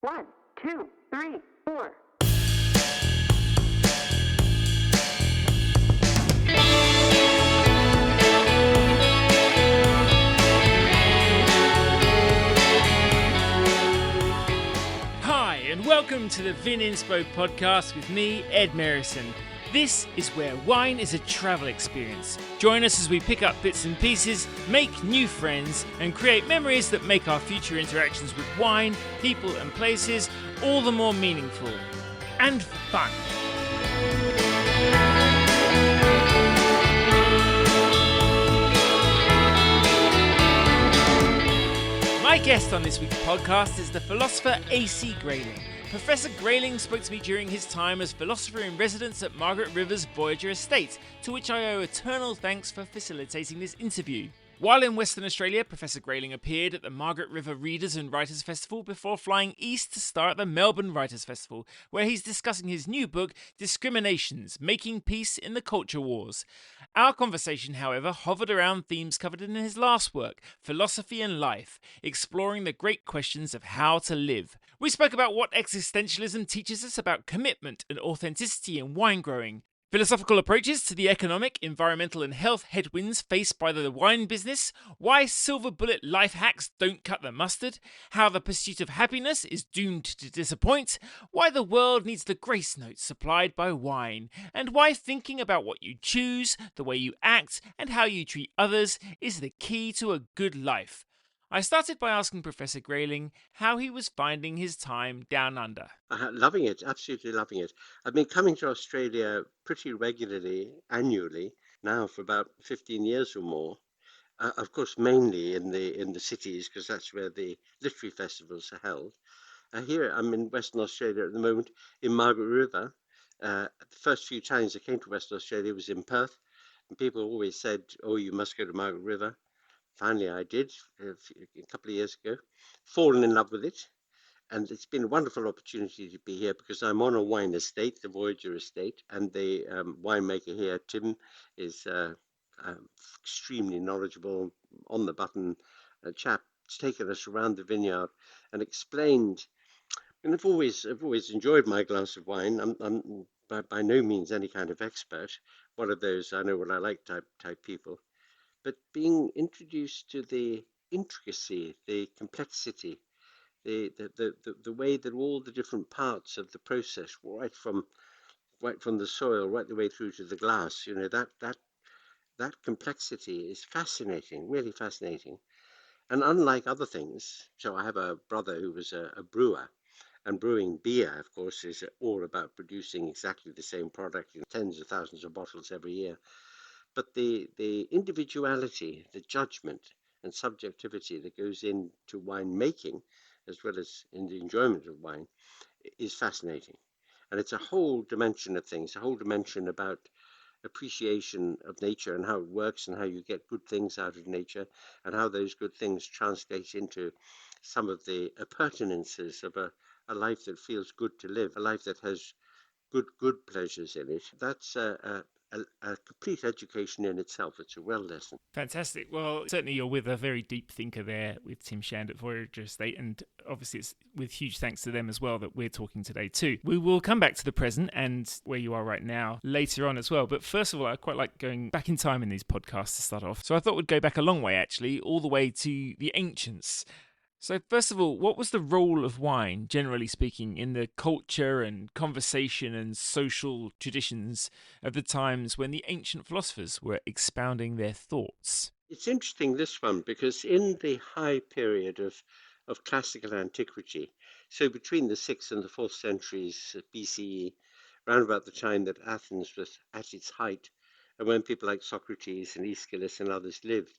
1, 2, 3, 4. Hi, and welcome to the Vininspo podcast with me, Ed Merrison. This is where wine is a travel experience. Join us as we pick up bits and pieces, make new friends, and create memories that make our future interactions with wine, people, and places all the more meaningful and fun. My guest on this week's podcast is the philosopher A.C. Grayling. Professor Grayling spoke to me during his time as philosopher-in-residence at Margaret River's Voyager estate, to which I owe eternal thanks for facilitating this interview. While in Western Australia, Professor Grayling appeared at the Margaret River Readers and Writers Festival before flying east to star at the Melbourne Writers Festival, where he's discussing his new book, Discriminations, Making Peace in the Culture Wars. Our conversation, however, hovered around themes covered in his last work, Philosophy and Life, exploring the great questions of how to live. We spoke about what existentialism teaches us about commitment and authenticity in wine growing, philosophical approaches to the economic, environmental and health headwinds faced by the wine business, why silver bullet life hacks don't cut the mustard, how the pursuit of happiness is doomed to disappoint, why the world needs the grace notes supplied by wine, and why thinking about what you choose, the way you act, and how you treat others is the key to a good life. I started by asking Professor Grayling how he was finding his time down under. Loving it, absolutely loving it. I've been coming to Australia pretty regularly, annually, now for about 15 years or more. Of course, mainly in the cities, because that's where the literary festivals are held. Here, I'm in Western Australia at the moment, in Margaret River. The first few times I came to Western Australia was in Perth, and people always said, "Oh, you must go to Margaret River." Finally, I did a couple of years ago, fallen in love with it. And it's been a wonderful opportunity to be here because I'm on a wine estate, the Voyager estate, and the winemaker here, Tim, is extremely knowledgeable, on the button chap. He's taken us around the vineyard and explained. And I've always enjoyed my glass of wine. I'm by no means any kind of expert. One of those I know what I like type people, but being introduced to the intricacy, the complexity, the way that all the different parts of the process, right from the soil right the way through to the glass, that complexity is fascinating, really fascinating. And unlike other things, so I have a brother who was a brewer, and brewing beer, of course, is all about producing exactly the same product in tens of thousands of bottles every year. But the individuality, the judgment and subjectivity that goes into wine making, as well as in the enjoyment of wine, is fascinating. And it's a whole dimension of things, a whole dimension about appreciation of nature and how it works and how you get good things out of nature and how those good things translate into some of the appurtenances of a life that feels good to live, a life that has good pleasures in it. That's a complete education in itself. It's a real lesson. Fantastic. Well, certainly you're with a very deep thinker there with Tim Shand at Voyager Estate, and obviously it's with huge thanks to them as well that we're talking today too. We will come back to the present and where you are right now later on as well, but first of all, I quite like going back in time in these podcasts to start off. So I thought we'd go back a long way actually, all the way to the ancients. So first of all, what was the role of wine, generally speaking, in the culture and conversation and social traditions of the times when the ancient philosophers were expounding their thoughts? It's interesting, this one, because in the high period of classical antiquity, so between the 6th and the 4th centuries BCE, around about the time that Athens was at its height, and when people like Socrates and Aeschylus and others lived,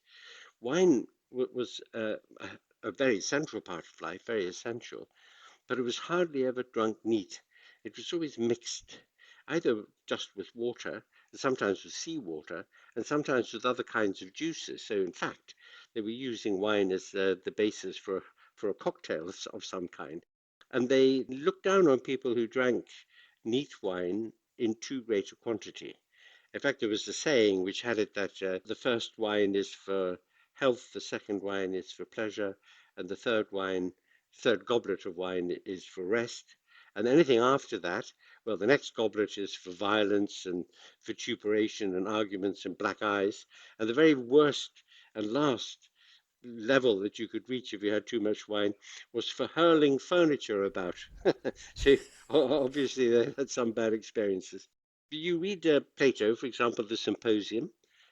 wine was a very central part of life, very essential, but it was hardly ever drunk neat. It was always mixed, either just with water, sometimes with seawater, and sometimes with other kinds of juices. So in fact, they were using wine as the basis for a cocktail of some kind. And they looked down on people who drank neat wine in too great a quantity. In fact, there was a saying which had it that the first wine is for health, the second wine is for pleasure, and the third wine third goblet of wine is for rest. And anything after that, well, the next goblet is for violence and vituperation and arguments and black eyes. And the very worst and last level that you could reach if you had too much wine was for hurling furniture about. So obviously they had some bad experiences. You read Plato, for example, the Symposium,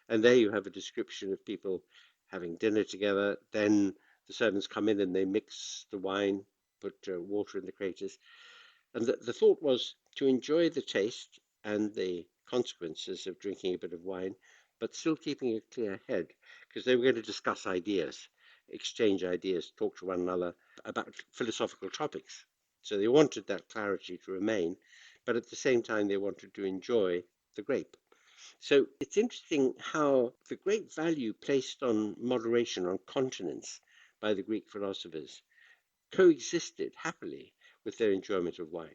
and there you have a description of people having dinner together. Then the servants come in and they mix the wine, put water in the craters. And the thought was to enjoy the taste and the consequences of drinking a bit of wine, but still keeping a clear head, because they were going to discuss ideas, exchange ideas, talk to one another about philosophical topics. So they wanted that clarity to remain, but at the same time, they wanted to enjoy the grape. So it's interesting how the great value placed on moderation, on continence, by the Greek philosophers coexisted happily with their enjoyment of wine.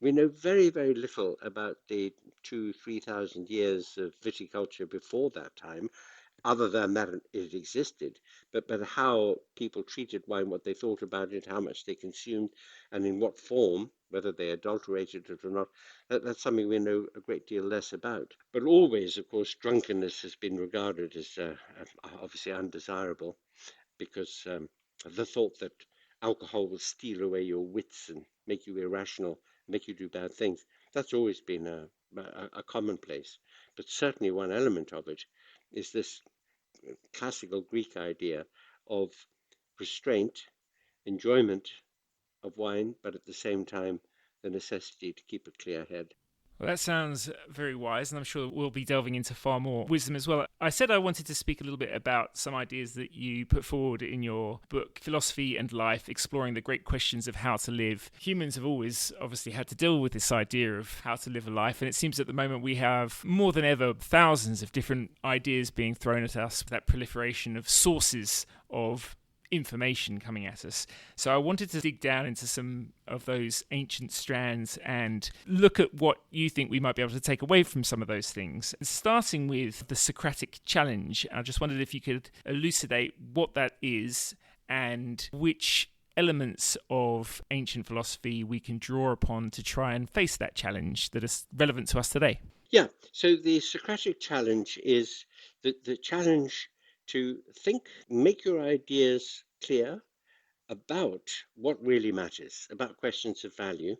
We know very, very little about the 3,000 years of viticulture before that time, other than that it existed, but how people treated wine, what they thought about it, how much they consumed, and in what form, whether they adulterated it or not, that's something we know a great deal less about. But always, of course, drunkenness has been regarded as obviously undesirable, because the thought that alcohol will steal away your wits and make you irrational, make you do bad things, that's always been a commonplace. But certainly one element of it is this classical Greek idea of restraint, enjoyment of wine, but at the same time, the necessity to keep a clear head. Well, that sounds very wise, and I'm sure we'll be delving into far more wisdom as well. I said I wanted to speak a little bit about some ideas that you put forward in your book, Philosophy and Life, exploring the great questions of how to live. Humans have always obviously had to deal with this idea of how to live a life, and it seems at the moment we have more than ever thousands of different ideas being thrown at us, that proliferation of sources of information coming at us. So I wanted to dig down into some of those ancient strands and look at what you think we might be able to take away from some of those things. Starting with the Socratic challenge, I just wondered if you could elucidate what that is and which elements of ancient philosophy we can draw upon to try and face that challenge that is relevant to us today. Yeah, so the Socratic challenge is the challenge to think, make your ideas clear about what really matters, about questions of value,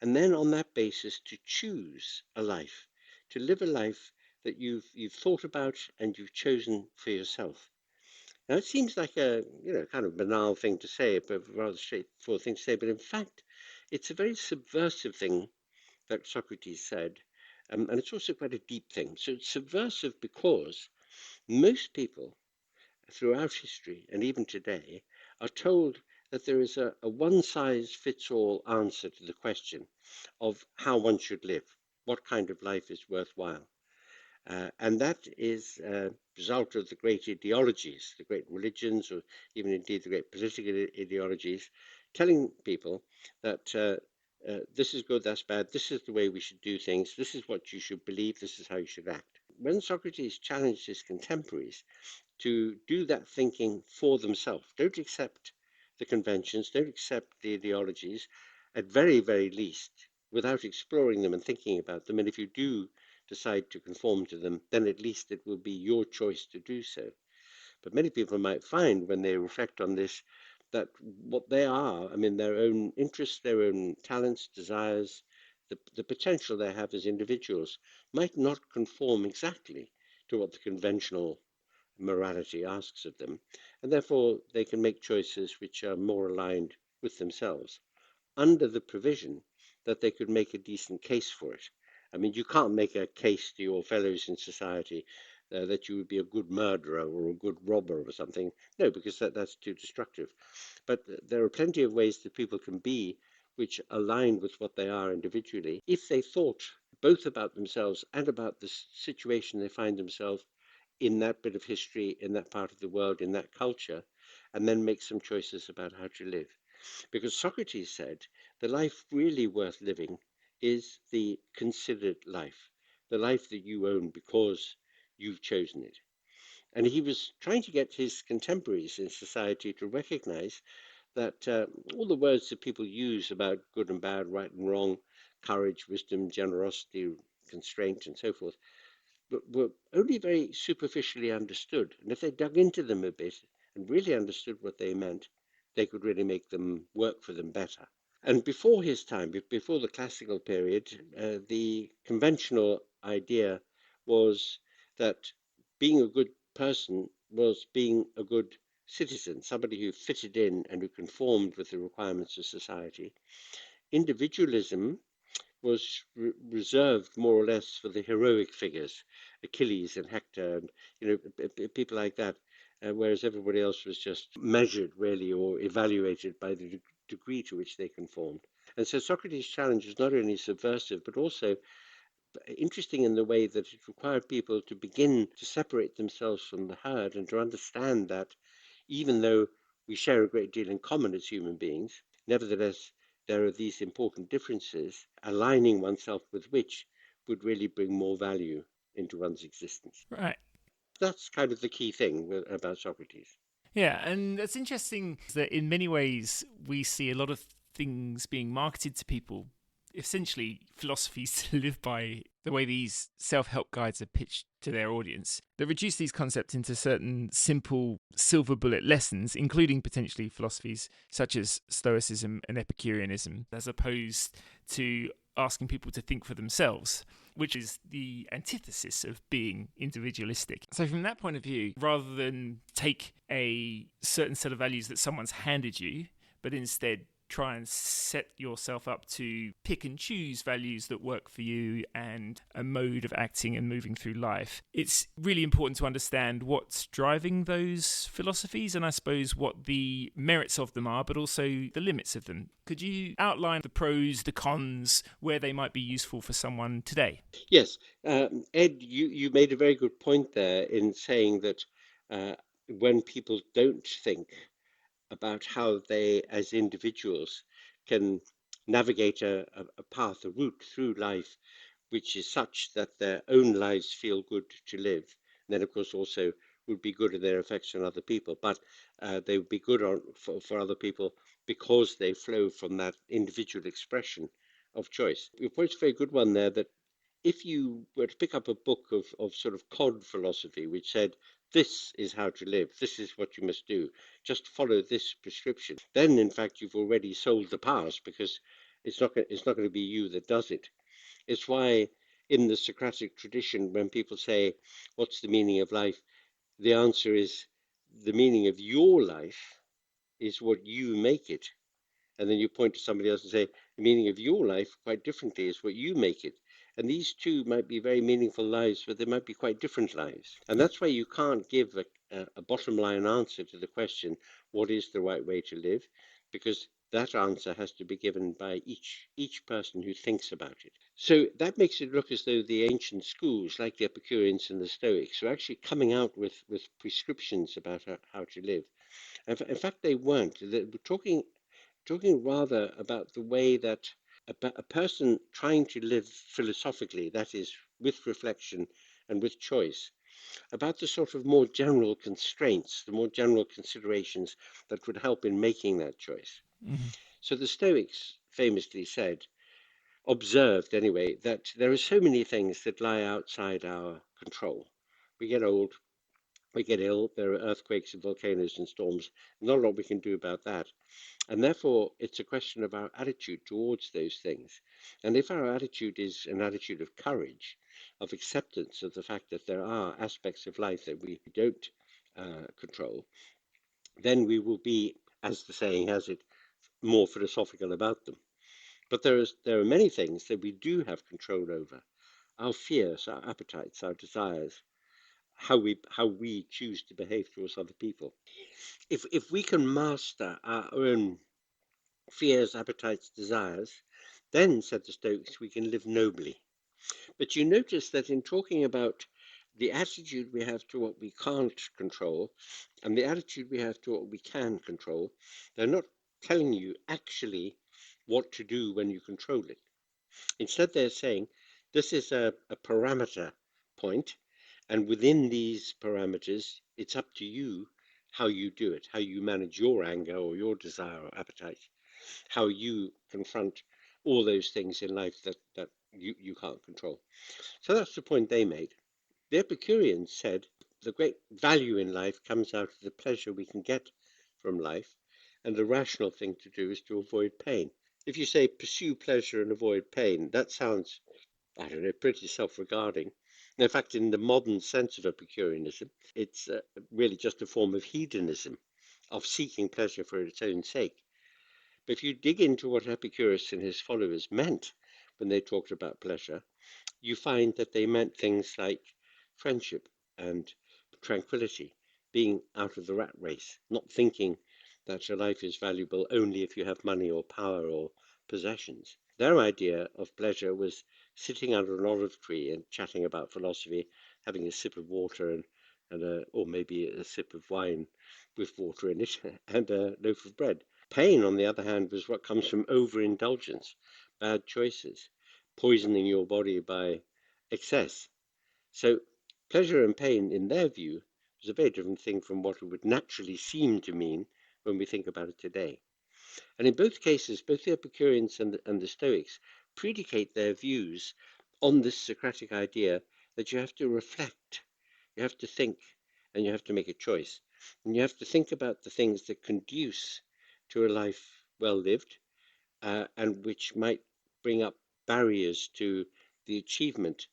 and then on that basis to choose a life, to live a life that you've thought about and you've chosen for yourself. Now it seems like a kind of banal thing to say, but rather straightforward thing to say, but in fact it's a very subversive thing that Socrates said, and it's also quite a deep thing. So it's subversive because most people throughout history and even today are told that there is a one-size-fits-all answer to the question of how one should live, what kind of life is worthwhile. And that is a result of the great ideologies, the great religions, or even indeed the great political ideologies, telling people that this is good, that's bad, this is the way we should do things, this is what you should believe, this is how you should act. When Socrates challenged his contemporaries to do that thinking for themselves, don't accept the conventions, don't accept the ideologies, at very, very least, without exploring them and thinking about them. And if you do decide to conform to them, then at least it will be your choice to do so. But many people might find when they reflect on this that what they are, I mean, their own interests, their own talents, desires, the potential they have as individuals might not conform exactly to what the conventional morality asks of them, and therefore they can make choices which are more aligned with themselves, under the provision that they could make a decent case for it. I mean, you can't make a case to your fellows in society that you would be a good murderer or a good robber or something. No, because that's too destructive. But there are plenty of ways that people can be which align with what they are individually if they thought both about themselves and about the situation they find themselves in that bit of history, in that part of the world, in that culture, and then make some choices about how to live. Because Socrates said the life really worth living is the considered life, the life that you own because you've chosen it. And he was trying to get his contemporaries in society to recognize that all the words that people use about good and bad, right and wrong, courage, wisdom, generosity, constraint, and so forth, were only very superficially understood. And if they dug into them a bit and really understood what they meant, they could really make them work for them better. And before his time, before the classical period, the conventional idea was that being a good person was being a good citizen, somebody who fitted in and who conformed with the requirements of society. Individualism was reserved more or less for the heroic figures, Achilles and Hector, and people like that, whereas everybody else was just measured really or evaluated by the degree to which they conformed. And so Socrates' challenge was not only subversive but also interesting in the way that it required people to begin to separate themselves from the herd and to understand that even though we share a great deal in common as human beings, nevertheless, there are these important differences, aligning oneself with which would really bring more value into one's existence. Right. That's kind of the key thing about Socrates. Yeah, and it's interesting that in many ways we see a lot of things being marketed to people, essentially philosophies to live by, the way these self-help guides are pitched to their audience, that reduce these concepts into certain simple silver bullet lessons, including potentially philosophies such as Stoicism and Epicureanism, as opposed to asking people to think for themselves, which is the antithesis of being individualistic. So from that point of view, rather than take a certain set of values that someone's handed you, but instead try and set yourself up to pick and choose values that work for you and a mode of acting and moving through life, it's really important to understand what's driving those philosophies and I suppose what the merits of them are, but also the limits of them. Could you outline the pros, the cons, where they might be useful for someone today? Yes, Ed, you made a very good point there in saying that when people don't think about how they, as individuals, can navigate a path, a route through life, which is such that their own lives feel good to live. And then, of course, also would be good in their effects on other people, but they would be good for other people because they flow from that individual expression of choice. Your point's a very good one there, that if you were to pick up a book of sort of cod philosophy, which said, this is how to live, this is what you must do, just follow this prescription, then in fact you've already sold the past, because it's not going to be you that does it. It's why in the Socratic tradition, when people say, what's the meaning of life? The answer is, the meaning of your life is what you make it. And then you point to somebody else and say, the meaning of your life, quite differently, is what you make it. And these two might be very meaningful lives, but they might be quite different lives. And that's why you can't give a bottom line answer to the question, what is the right way to live? Because that answer has to be given by each person who thinks about it. So that makes it look as though the ancient schools, like the Epicureans and the Stoics, are actually coming out with prescriptions about how to live. In fact, they weren't. They were talking rather about the way that a person trying to live philosophically, that is, with reflection and with choice, about the sort of more general constraints, the more general considerations that would help in making that choice. Mm-hmm. So the Stoics famously said, observed anyway, that there are so many things that lie outside our control. We get old, we get ill, there are earthquakes and volcanoes and storms, not a lot we can do about that. And therefore, it's a question of our attitude towards those things. And if our attitude is an attitude of courage, of acceptance of the fact that there are aspects of life that we don't control, then we will be, as the saying has it, more philosophical about them. But there are many things that we do have control over: our fears, our appetites, our desires, how we choose to behave towards other people. If we can master our own fears, appetites, desires, then, said the Stoics, we can live nobly. But you notice that in talking about the attitude we have to what we can't control and the attitude we have to what we can control, they're not telling you actually what to do when you control it. Instead, they're saying this is a parameter point, and within these parameters, it's up to you how you do it, how you manage your anger or your desire or appetite, how you confront all those things in life that you can't control. So that's the point they made. The Epicureans said the great value in life comes out of the pleasure we can get from life, and the rational thing to do is to avoid pain. If you say pursue pleasure and avoid pain, that sounds, I don't know, pretty self-regarding. In fact, in the modern sense of Epicureanism, it's really just a form of hedonism, of seeking pleasure for its own sake. But if you dig into what Epicurus and his followers meant when they talked about pleasure, you find that they meant things like friendship and tranquility, being out of the rat race, not thinking that your life is valuable only if you have money or power or possessions. Their idea of pleasure was sitting under an olive tree and chatting about philosophy, having a sip of water or maybe a sip of wine with water in it, and a loaf of bread. Pain, on the other hand, was what comes from overindulgence, bad choices, poisoning your body by excess. So pleasure and pain, in their view, was a very different thing from what it would naturally seem to mean when we think about it today. And in both cases, both the Epicureans and the Stoics predicate their views on this Socratic idea that you have to reflect, you have to think, and you have to make a choice. And you have to think about the things that conduce to a life well lived, and which might bring up barriers to the achievement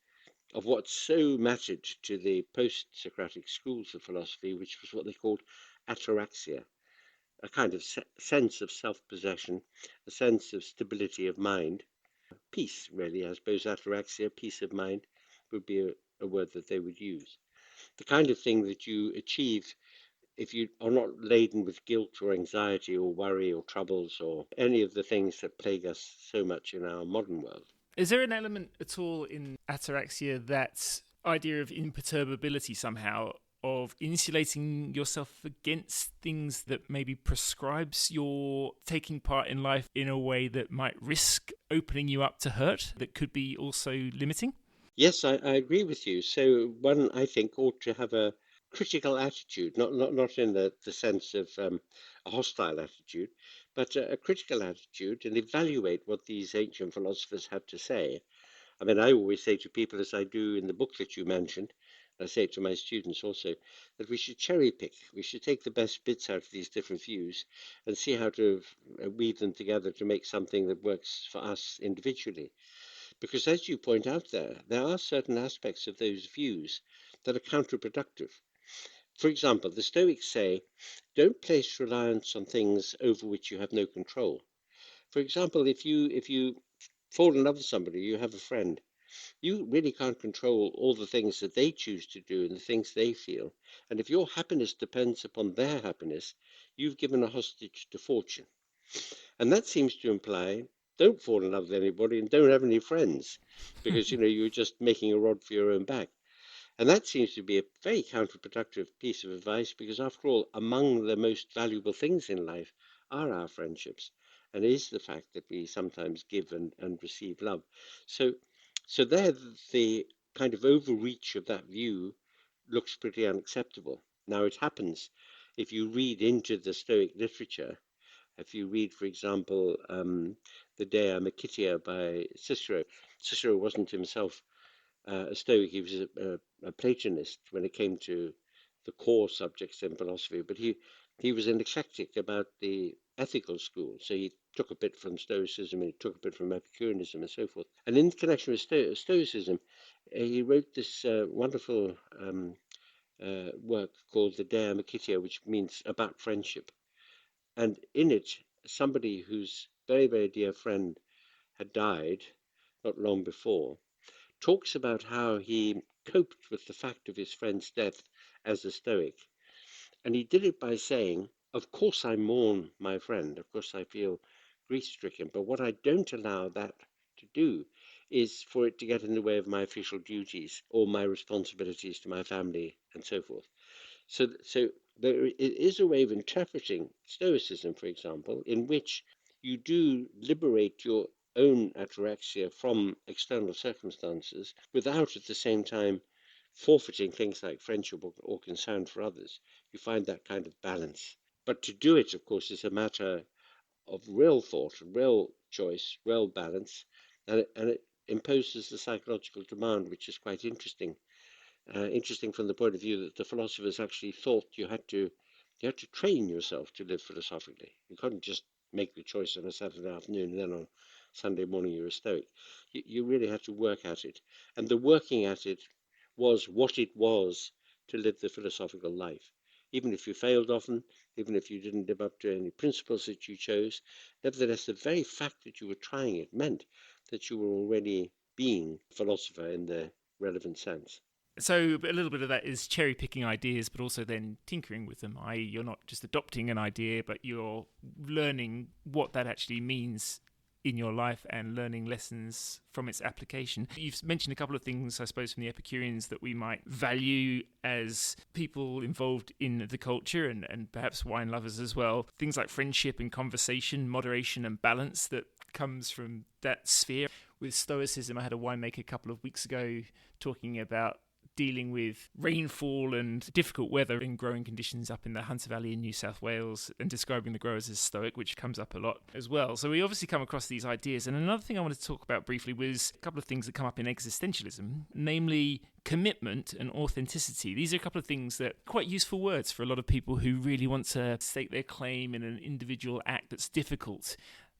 of what so mattered to the post-Socratic schools of philosophy, which was what they called ataraxia, a kind of sense of self-possession, a sense of stability of mind, peace, really. I suppose ataraxia, peace of mind, would be a word that they would use. The kind of thing that you achieve if you are not laden with guilt or anxiety or worry or troubles or any of the things that plague us so much in our modern world. Is there an element at all in ataraxia, that idea of imperturbability somehow, of insulating yourself against things that maybe prescribes your taking part in life in a way that might risk opening you up to hurt, that could be also limiting? Yes, I agree with you. So one, I think, ought to have a critical attitude, not in the sense of a hostile attitude, but a critical attitude, and evaluate what these ancient philosophers had to say. I mean, I always say to people, as I do in the book that you mentioned, I say it to my students also, that we should cherry pick. We should take the best bits out of these different views and see how to weave them together to make something that works for us individually. Because as you point out there are certain aspects of those views that are counterproductive. For example, the Stoics say, don't place reliance on things over which you have no control. For example, if you fall in love with somebody, you have a friend, you really can't control all the things that they choose to do and the things they feel. And if your happiness depends upon their happiness, you've given a hostage to fortune. And that seems to imply don't fall in love with anybody and don't have any friends because, you're just making a rod for your own back. And that seems to be a very counterproductive piece of advice because, after all, among the most valuable things in life are our friendships, and is the fact that we sometimes give and receive love. So there, the kind of overreach of that view looks pretty unacceptable. Now, it happens if you read into the Stoic literature, if you read, for example, the De Amicitia by Cicero. Cicero wasn't himself a Stoic, he was a Platonist when it came to the core subjects in philosophy, but he was an eclectic about the ethical school. So he took a bit from Stoicism and he took a bit from Epicureanism and so forth. And in connection with Stoicism, he wrote this wonderful work called the De Amicitia, which means about friendship. And in it, somebody whose very, very dear friend had died not long before talks about how he coped with the fact of his friend's death as a Stoic. And he did it by saying, of course I mourn my friend, of course I feel grief-stricken, but what I don't allow that to do is for it to get in the way of my official duties or my responsibilities to my family and so forth. So there is a way of interpreting Stoicism, for example, in which you do liberate your own ataraxia from external circumstances without at the same time forfeiting things like friendship or concern for others. you find that kind of balance. But to do it, of course, is a matter of real thought, real choice, real balance, and it imposes the psychological demand, which is quite interesting. Interesting from the point of view that the philosophers actually thought you had to train yourself to live philosophically. You couldn't just make the choice on a Saturday afternoon and then on Sunday morning you're a Stoic. You really had to work at it. And the working at it was what it was to live the philosophical life. Even if you failed often, even if you didn't live up to any principles that you chose, nevertheless, the very fact that you were trying it meant that you were already being a philosopher in the relevant sense. So a little bit of that is cherry picking ideas, but also then tinkering with them. I.e., you're not just adopting an idea, but you're learning what that actually means in your life and learning lessons from its application. You've mentioned a couple of things, I suppose, from the Epicureans that we might value as people involved in the culture and perhaps wine lovers as well. Things like friendship and conversation, moderation and balance that comes from that sphere. With Stoicism, I had a winemaker a couple of weeks ago talking about dealing with rainfall and difficult weather in growing conditions up in the Hunter Valley in New South Wales and describing the growers as stoic, which comes up a lot as well. So we obviously come across these ideas. And another thing I wanted to talk about briefly was a couple of things that come up in existentialism, namely commitment and authenticity. These are a couple of things that are quite useful words for a lot of people who really want to stake their claim in an individual act that's difficult.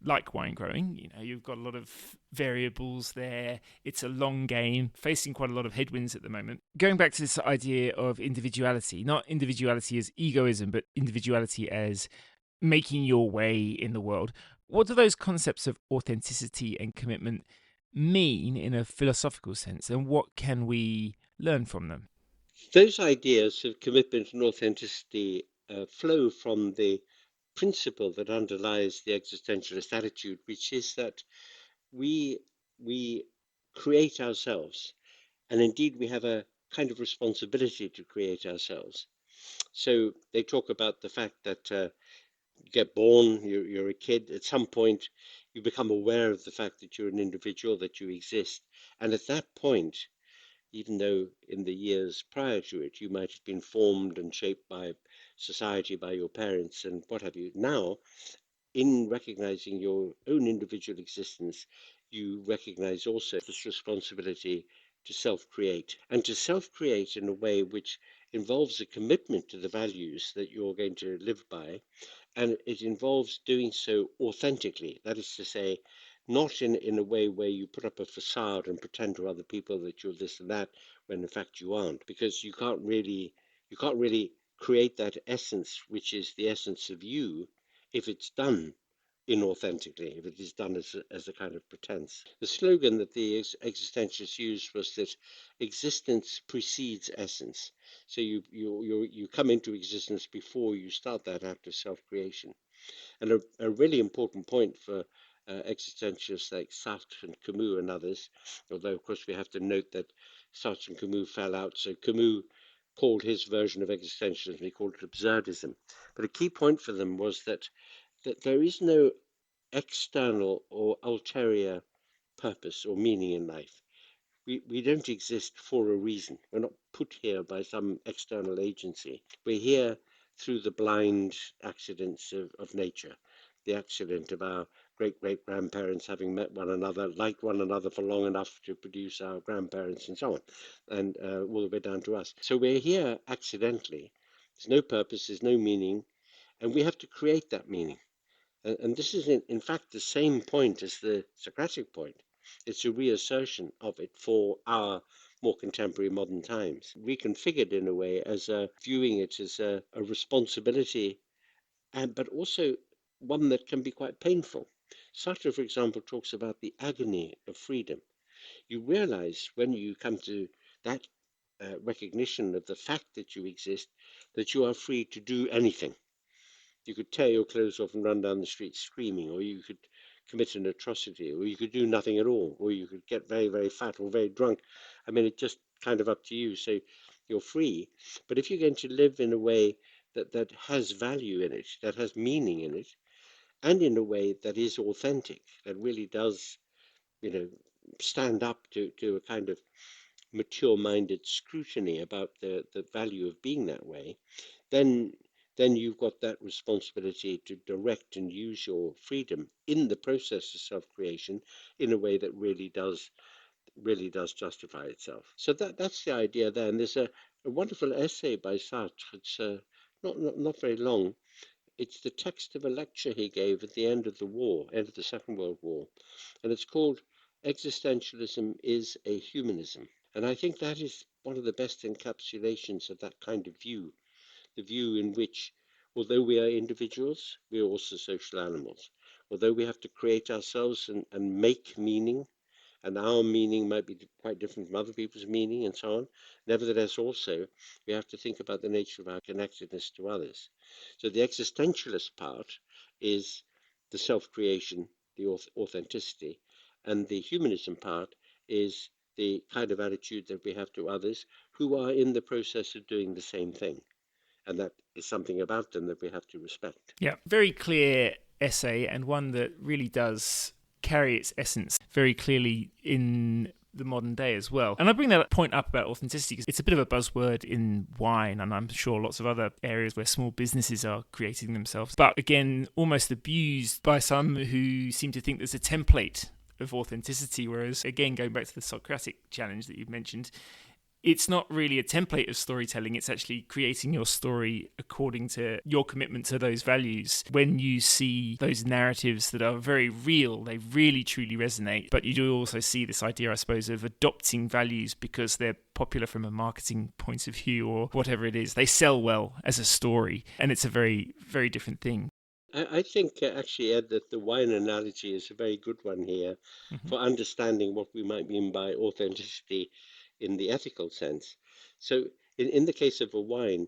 Like wine growing, you've got a lot of variables there. It's a long game, facing quite a lot of headwinds at the moment. Going back to this idea of individuality, not individuality as egoism, but individuality as making your way in the world. What do those concepts of authenticity and commitment mean in a philosophical sense, and what can we learn from them? Those ideas of commitment and authenticity flow from the principle that underlies the existentialist attitude, which is that we create ourselves, and indeed we have a kind of responsibility to create ourselves. So they talk about the fact that you get born, you're a kid. At some point, you become aware of the fact that you're an individual, that you exist, and at that point, even though in the years prior to it you might have been formed and shaped by society, by your parents and what have you, now, in recognizing your own individual existence, you recognize also this responsibility to self-create, and to self-create in a way which involves a commitment to the values that you're going to live by, and it involves doing so authentically. That is to say, not in a way where you put up a facade and pretend to other people that you're this and that, when in fact you aren't, because you can't really create that essence, which is the essence of you, if it's done inauthentically, if it is done as a kind of pretense. The slogan that the existentialists used was that existence precedes essence. So you come into existence before you start that act of self-creation. And a really important point for existentialists like Sartre and Camus and others, although of course we have to note that Sartre and Camus fell out. So Camus called his version of existentialism, he called it absurdism. But a key point for them was that there is no external or ulterior purpose or meaning in life. We don't exist for a reason. We're not put here by some external agency. We're here through the blind accidents of nature, the accident of our great-great-grandparents having met one another, liked one another for long enough to produce our grandparents and so on, and all the way down to us. So we're here accidentally. There's no purpose, there's no meaning, and we have to create that meaning. And this is, in fact, the same point as the Socratic point. It's a reassertion of it for our more contemporary modern times, reconfigured in a way as viewing it as a responsibility, but also one that can be quite painful. Sartre, for example, talks about the agony of freedom. You realize when you come to that recognition of the fact that you exist, that you are free to do anything. You could tear your clothes off and run down the street screaming, or you could commit an atrocity, or you could do nothing at all, or you could get very, very fat or very drunk. I mean, it's just kind of up to you. So you're free. But if you're going to live in a way that has value in it, that has meaning in it, and in a way that is authentic, that really does, stand up to a kind of mature-minded scrutiny about the value of being that way, then then you've got that responsibility to direct and use your freedom in the process of self-creation in a way that really does justify itself. So that's the idea there. And there's a wonderful essay by Sartre. It's not very long. It's the text of a lecture he gave at the end of the war, end of the Second World War, and it's called "Existentialism is a Humanism." And I think that is one of the best encapsulations of that kind of view, the view in which, although we are individuals, we are also social animals. Although we have to create ourselves and make meaning, and our meaning might be quite different from other people's meaning and so on. Nevertheless, also, we have to think about the nature of our connectedness to others. So the existentialist part is the self-creation, the authenticity, and the humanism part is the kind of attitude that we have to others who are in the process of doing the same thing. And that is something about them that we have to respect. Yeah, very clear essay, and one that really does carry its essence very clearly in the modern day as well. And I bring that point up about authenticity because it's a bit of a buzzword in wine, and I'm sure lots of other areas where small businesses are creating themselves. But again, almost abused by some who seem to think there's a template of authenticity, whereas, again, going back to the Socratic challenge that you've mentioned, it's not really a template of storytelling. It's actually creating your story according to your commitment to those values. When you see those narratives that are very real, they really truly resonate. But you do also see this idea, I suppose, of adopting values because they're popular from a marketing point of view or whatever it is. They sell well as a story, and it's a very, very different thing. I think actually, Ed, that the wine analogy is a very good one here for understanding what we might mean by authenticity in the ethical sense. So in the case of a wine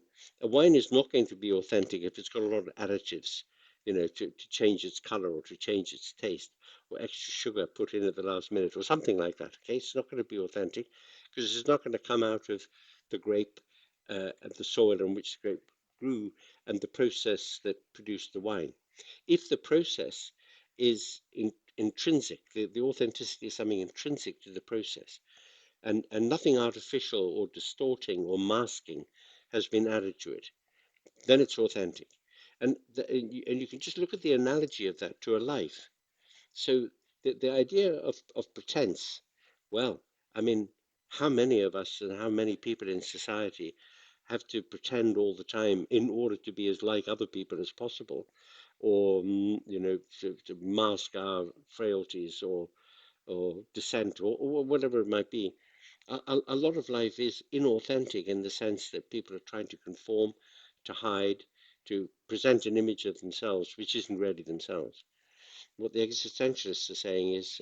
is not going to be authentic if it's got a lot of additives, to change its color or to change its taste, or extra sugar put in at the last minute or something like that. Okay, it's not going to be authentic because it's not going to come out of the grape and the soil on which the grape grew and the process that produced the wine. If the process is intrinsic, the authenticity is something intrinsic to the process, and nothing artificial or distorting or masking has been added to it, then it's authentic. And you can just look at the analogy of that to a life. So the idea of pretense, well, I mean, how many of us and how many people in society have to pretend all the time in order to be as like other people as possible, or to mask our frailties or dissent or whatever it might be. A lot of life is inauthentic in the sense that people are trying to conform, to hide, to present an image of themselves which isn't really themselves. What the existentialists are saying is,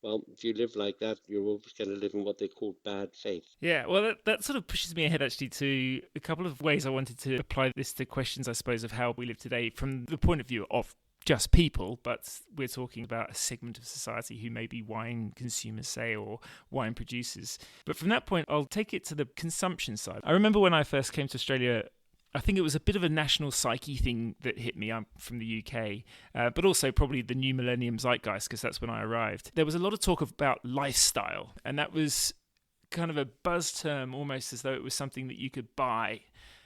well, if you live like that, you're always going to live in what they call bad faith. Yeah, well, that sort of pushes me ahead, actually, to a couple of ways I wanted to apply this to questions, I suppose, of how we live today from the point of view of just people, but we're talking about a segment of society who may be wine consumers, say, or wine producers. But from that point, I'll take it to the consumption side. I remember when I first came to Australia, I think it was a bit of a national psyche thing that hit me. I'm from the UK, but also probably the new millennium zeitgeist, because that's when I arrived. There was a lot of talk about lifestyle, and that was kind of a buzz term, almost as though it was something that you could buy,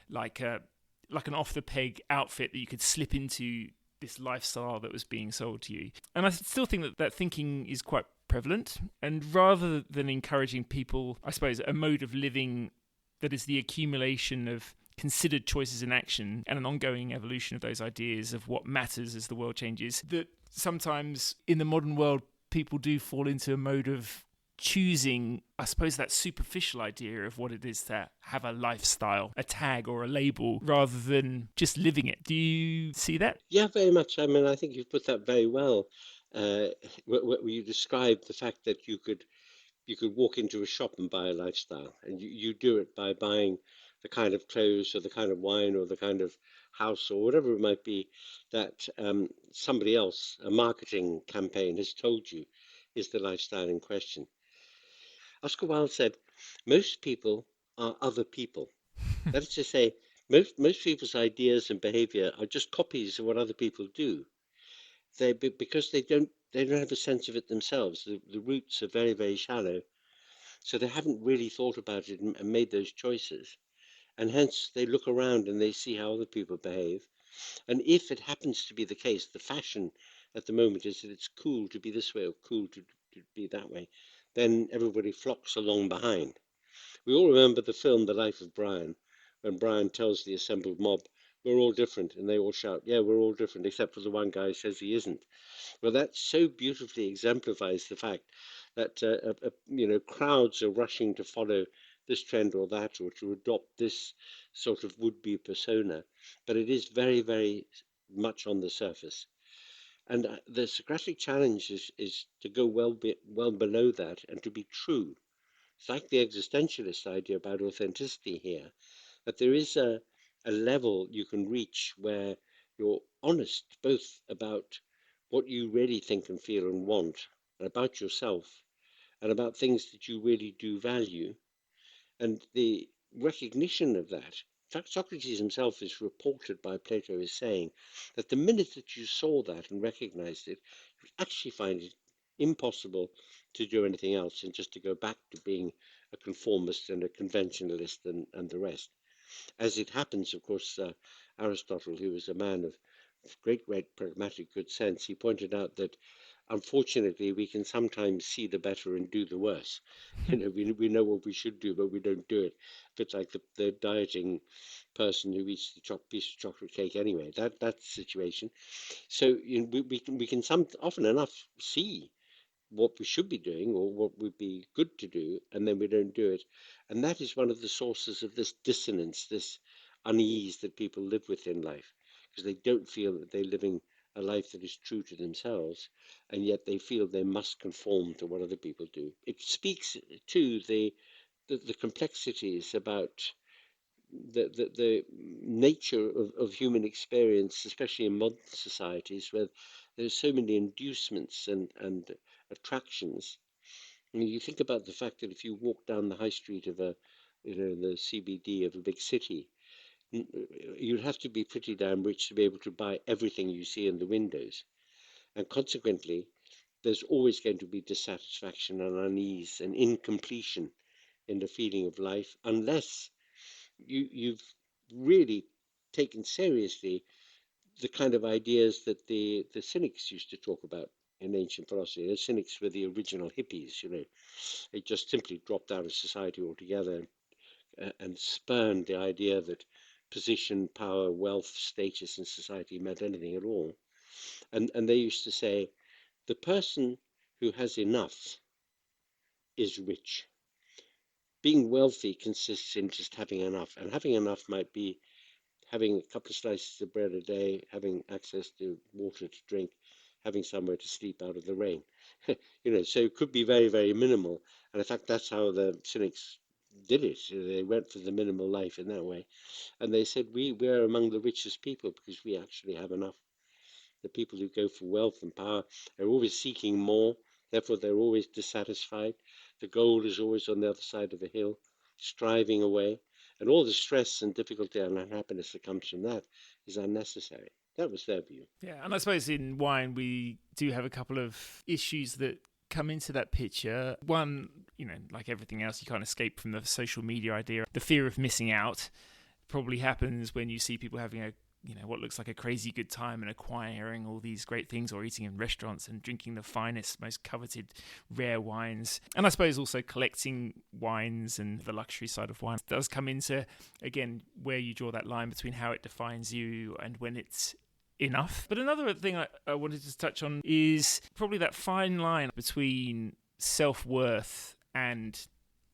like an off-the-peg outfit that you could slip into this lifestyle that was being sold to you. And I still think that thinking is quite prevalent, and rather than encouraging people, I suppose, a mode of living that is the accumulation of considered choices in action and an ongoing evolution of those ideas of what matters as the world changes, that sometimes in the modern world people do fall into a mode of choosing, I suppose, that superficial idea of what it is to have a lifestyle, a tag or a label, rather than just living it. Do you see that? Yeah, very much. I mean, I think you've put that very well. Where you described the fact that you could walk into a shop and buy a lifestyle, and you do it by buying the kind of clothes or the kind of wine or the kind of house or whatever it might be that somebody else, a marketing campaign, has told you is the lifestyle in question. Oscar Wilde said, most people are other people. That is to say, most people's ideas and behavior are just copies of what other people do. Because they don't have a sense of it themselves. The roots are very, very shallow. So they haven't really thought about it and made those choices. and hence they look around and they see how other people behave. And if it happens to be the case, the fashion at the moment is that it's cool to be this way or cool to be that way, then everybody flocks along behind. We all remember the film The Life of Brian, when Brian tells the assembled mob, we're all different, and they all shout, yeah, we're all different, except for the one guy who says he isn't. Well, that so beautifully exemplifies the fact that crowds are rushing to follow this trend or that, or to adopt this sort of would-be persona, but it is very, very much on the surface. And the Socratic challenge is to go well below that and to be true. It's like the existentialist idea about authenticity here, that there is a level you can reach where you're honest both about what you really think and feel and want, and about yourself, and about things that you really do value. And the recognition of that, in fact, Socrates himself is reported by Plato as saying that the minute that you saw that and recognized it, you actually find it impossible to do anything else and just to go back to being a conformist and a conventionalist and the rest. As it happens, of course, Aristotle, who was a man of great pragmatic good sense, he pointed out that unfortunately we can sometimes see the better and do the worse. We know what we should do, but we don't do it. It's like the dieting person who eats the piece of chocolate cake anyway. That's the situation. So we can often enough see what we should be doing or what would be good to do, and then we don't do it. And that is one of the sources of this dissonance, this unease that people live with in life, because they don't feel that they're living a life that is true to themselves, and yet they feel they must conform to what other people do. It speaks to the complexities about the nature of human experience, especially in modern societies where there's so many inducements and attractions. I mean, you think about the fact that if you walk down the high street of the CBD of a big city, you'd have to be pretty damn rich to be able to buy everything you see in the windows. And consequently, there's always going to be dissatisfaction and unease and incompletion in the feeling of life unless you've really taken seriously the kind of ideas that the cynics used to talk about in ancient philosophy. The cynics were the original hippies, They just simply dropped out of society altogether and spurned the idea that position, power, wealth, status in society meant anything at all. And they used to say, the person who has enough is rich. Being wealthy consists in just having enough, and having enough might be having a couple of slices of bread a day, having access to water to drink, having somewhere to sleep out of the rain. So it could be very, very minimal. And in fact, that's how the cynics did it. They went for the minimal life in that way. And they said, we're among the richest people because we actually have enough. The people who go for wealth and power are always seeking more. Therefore, they're always dissatisfied. The gold is always on the other side of the hill, striving away. And all the stress and difficulty and unhappiness that comes from that is unnecessary. That was their view. Yeah, and I suppose in wine we do have a couple of issues that come into that picture. One, like everything else, you can't escape from the social media idea. The fear of missing out probably happens when you see people having what looks like a crazy good time and acquiring all these great things, or eating in restaurants and drinking the finest, most coveted rare wines. And I suppose also collecting wines and the luxury side of wine does come into, again, where you draw that line between how it defines you and when it's enough. But another thing I wanted to touch on is probably that fine line between self-worth and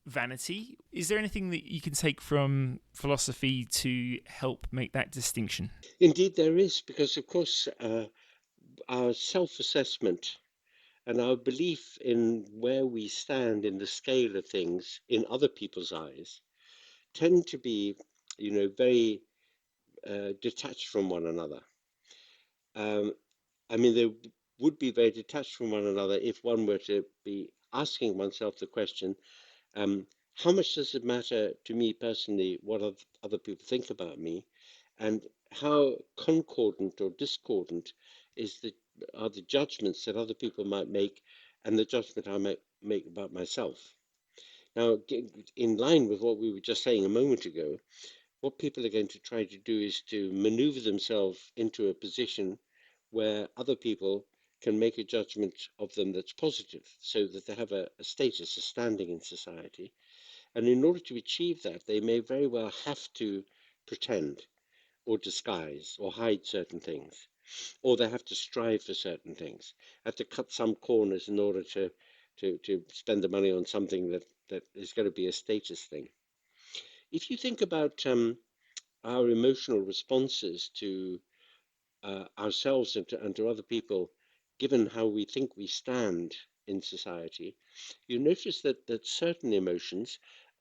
vanity. Is there anything that you can take from philosophy to help make that distinction? Indeed, there is, because, of course, our self-assessment and our belief in where we stand in the scale of things in other people's eyes tend to be, very detached from one another. They would be very detached from one another if one were to be asking oneself the question, how much does it matter to me personally what other people think about me, and how concordant or discordant are the judgments that other people might make and the judgment I might make about myself? Now, in line with what we were just saying a moment ago, What people are going to try to do is to maneuver themselves into a position where other people can make a judgment of them that's positive, so that they have a status, a standing in society. And in order to achieve that, they may very well have to pretend or disguise or hide certain things, or they have to strive for certain things, have to cut some corners in order to spend the money on something that is going to be a status thing. If you think about our emotional responses to ourselves and to other people, given how we think we stand in society, you notice that certain emotions,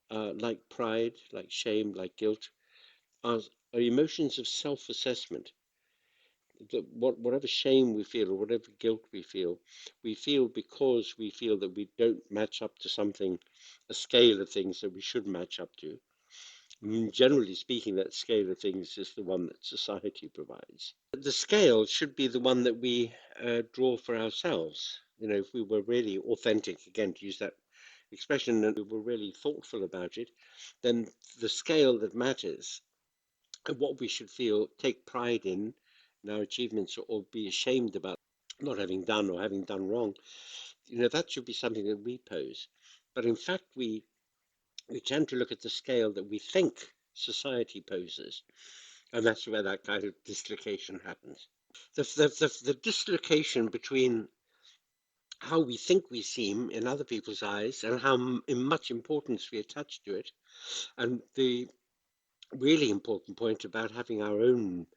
like pride, like shame, like guilt, are emotions of self-assessment. Whatever shame we feel or whatever guilt we feel because we feel that we don't match up to something, a scale of things that we should match up to. Generally speaking, that scale of things is the one that society provides. The scale should be the one that we draw for ourselves. You know, if we were really authentic, again, to use that expression, and we were really thoughtful about it, then the scale that matters and what we should feel, take pride in our achievements or be ashamed about not having done or having done wrong, you know, that should be something that we pose. But in fact, we tend to look at the scale that we think society poses, and that's where that kind of dislocation happens. The dislocation between how we think we seem in other people's eyes and how much importance we attach to it, and the really important point about having our own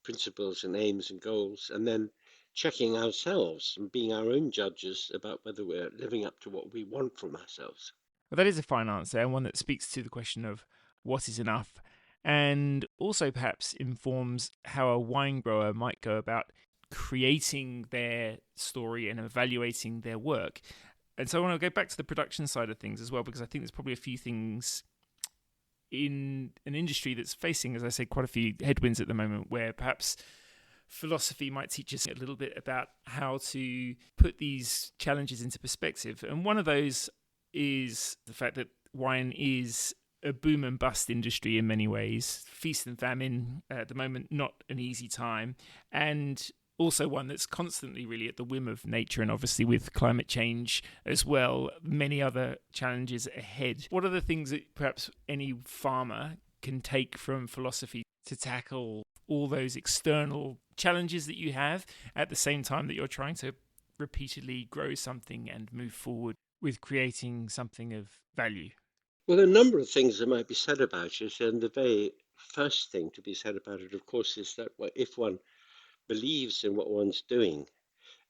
principles and aims and goals, and then checking ourselves and being our own judges about whether we're living up to what we want from ourselves. Well, that is a fine answer, and one that speaks to the question of what is enough, and also perhaps informs how a wine grower might go about creating their story and evaluating their work. And so I want to go back to the production side of things as well, because I think there's probably a few things in an industry that's facing, as I say, quite a few headwinds at the moment, where perhaps philosophy might teach us a little bit about how to put these challenges into perspective. And one of those is the fact that wine is a boom and bust industry in many ways. Feast and famine at the moment, not an easy time. And also one that's constantly really at the whim of nature, and obviously with climate change as well, many other challenges ahead. What are the things that perhaps any farmer can take from philosophy to tackle all those external challenges that you have at the same time that you're trying to repeatedly grow something and move forward with creating something of value? Well, there are a number of things that might be said about it, and the very first thing to be said about it, of course, is that if one believes in what one's doing,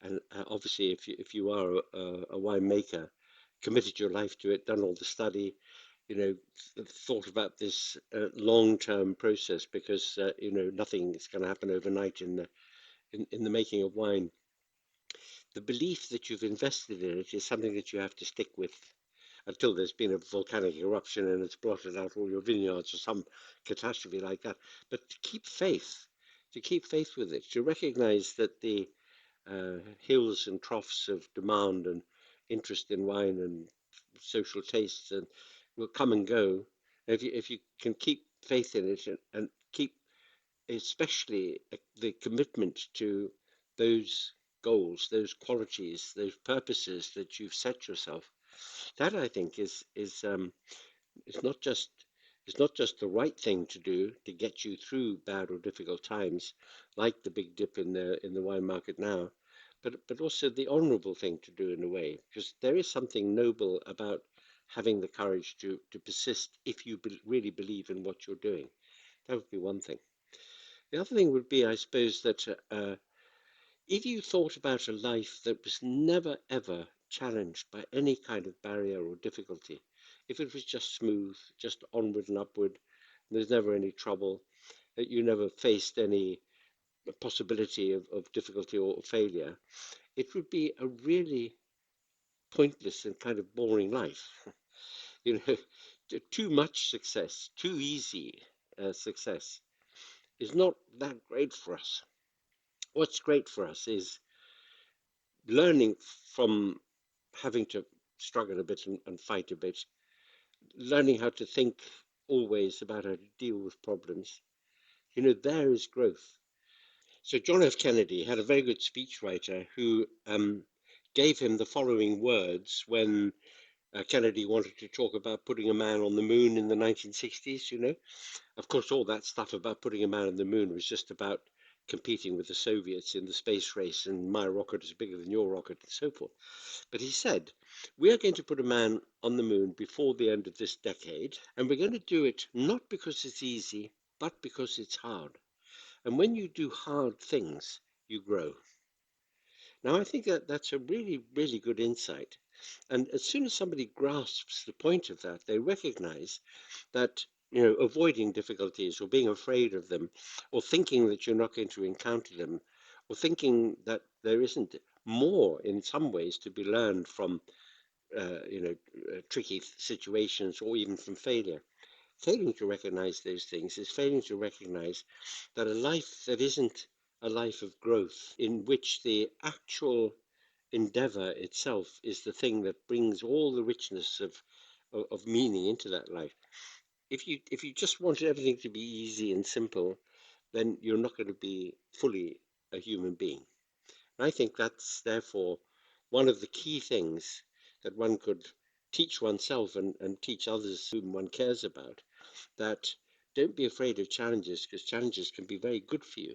and obviously if you are a winemaker, committed your life to it, done all the study, you know, thought about this long-term process, because you know, nothing is going to happen overnight in the making of wine. The belief that you've invested in it is something that you have to stick with until there's been a volcanic eruption and it's blotted out all your vineyards or some catastrophe like that. But to keep faith with it, to recognize that the hills and troughs of demand and interest in wine and social tastes and will come and go. If you can keep faith in it and keep especially the commitment to those goals, those qualities, those purposes that you've set yourself, that I think is it's not just the right thing to do to get you through bad or difficult times, like the big dip in the wine market now, but also the honourable thing to do in a way, because there is something noble about having the courage to persist if you really believe in what you're doing. That would be one thing. The other thing would be, I suppose, that if you thought about a life that was never ever challenged by any kind of barrier or difficulty, if it was just smooth, just onward and upward, and there's never any trouble, that you never faced any possibility of difficulty or failure, it would be a really pointless and kind of boring life. You know, too much success, too easy success is not that great for us. What's great for us is learning from having to struggle a bit and fight a bit, learning how to think always about how to deal with problems. There is growth. So John F. Kennedy had a very good speechwriter who gave him the following words when Kennedy wanted to talk about putting a man on the moon in the 1960s. Of course, all that stuff about putting a man on the moon was just about competing with the Soviets in the space race, and my rocket is bigger than your rocket, and so forth. But he said, we are going to put a man on the moon before the end of this decade, and we're going to do it not because it's easy, but because it's hard. And when you do hard things, you grow. Now, I think that that's a really, really good insight. And as soon as somebody grasps the point of that, they recognize that, avoiding difficulties or being afraid of them or thinking that you're not going to encounter them or thinking that there isn't more in some ways to be learned from, tricky situations or even from failure. Failing to recognize those things is failing to recognize that a life that isn't a life of growth, in which the actual endeavor itself is the thing that brings all the richness of meaning into that life. If you just want everything to be easy and simple, then you're not going to be fully a human being. And I think that's therefore one of the key things that one could teach oneself and teach others whom one cares about, that don't be afraid of challenges, because challenges can be very good for you.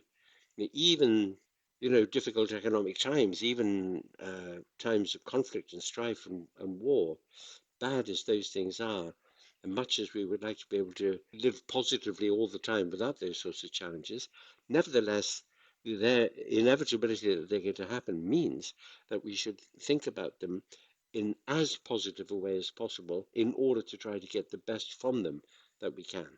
Even, difficult economic times, even times of conflict and strife and war, bad as those things are, and much as we would like to be able to live positively all the time without those sorts of challenges, nevertheless, their inevitability that they're going to happen means that we should think about them in as positive a way as possible in order to try to get the best from them that we can.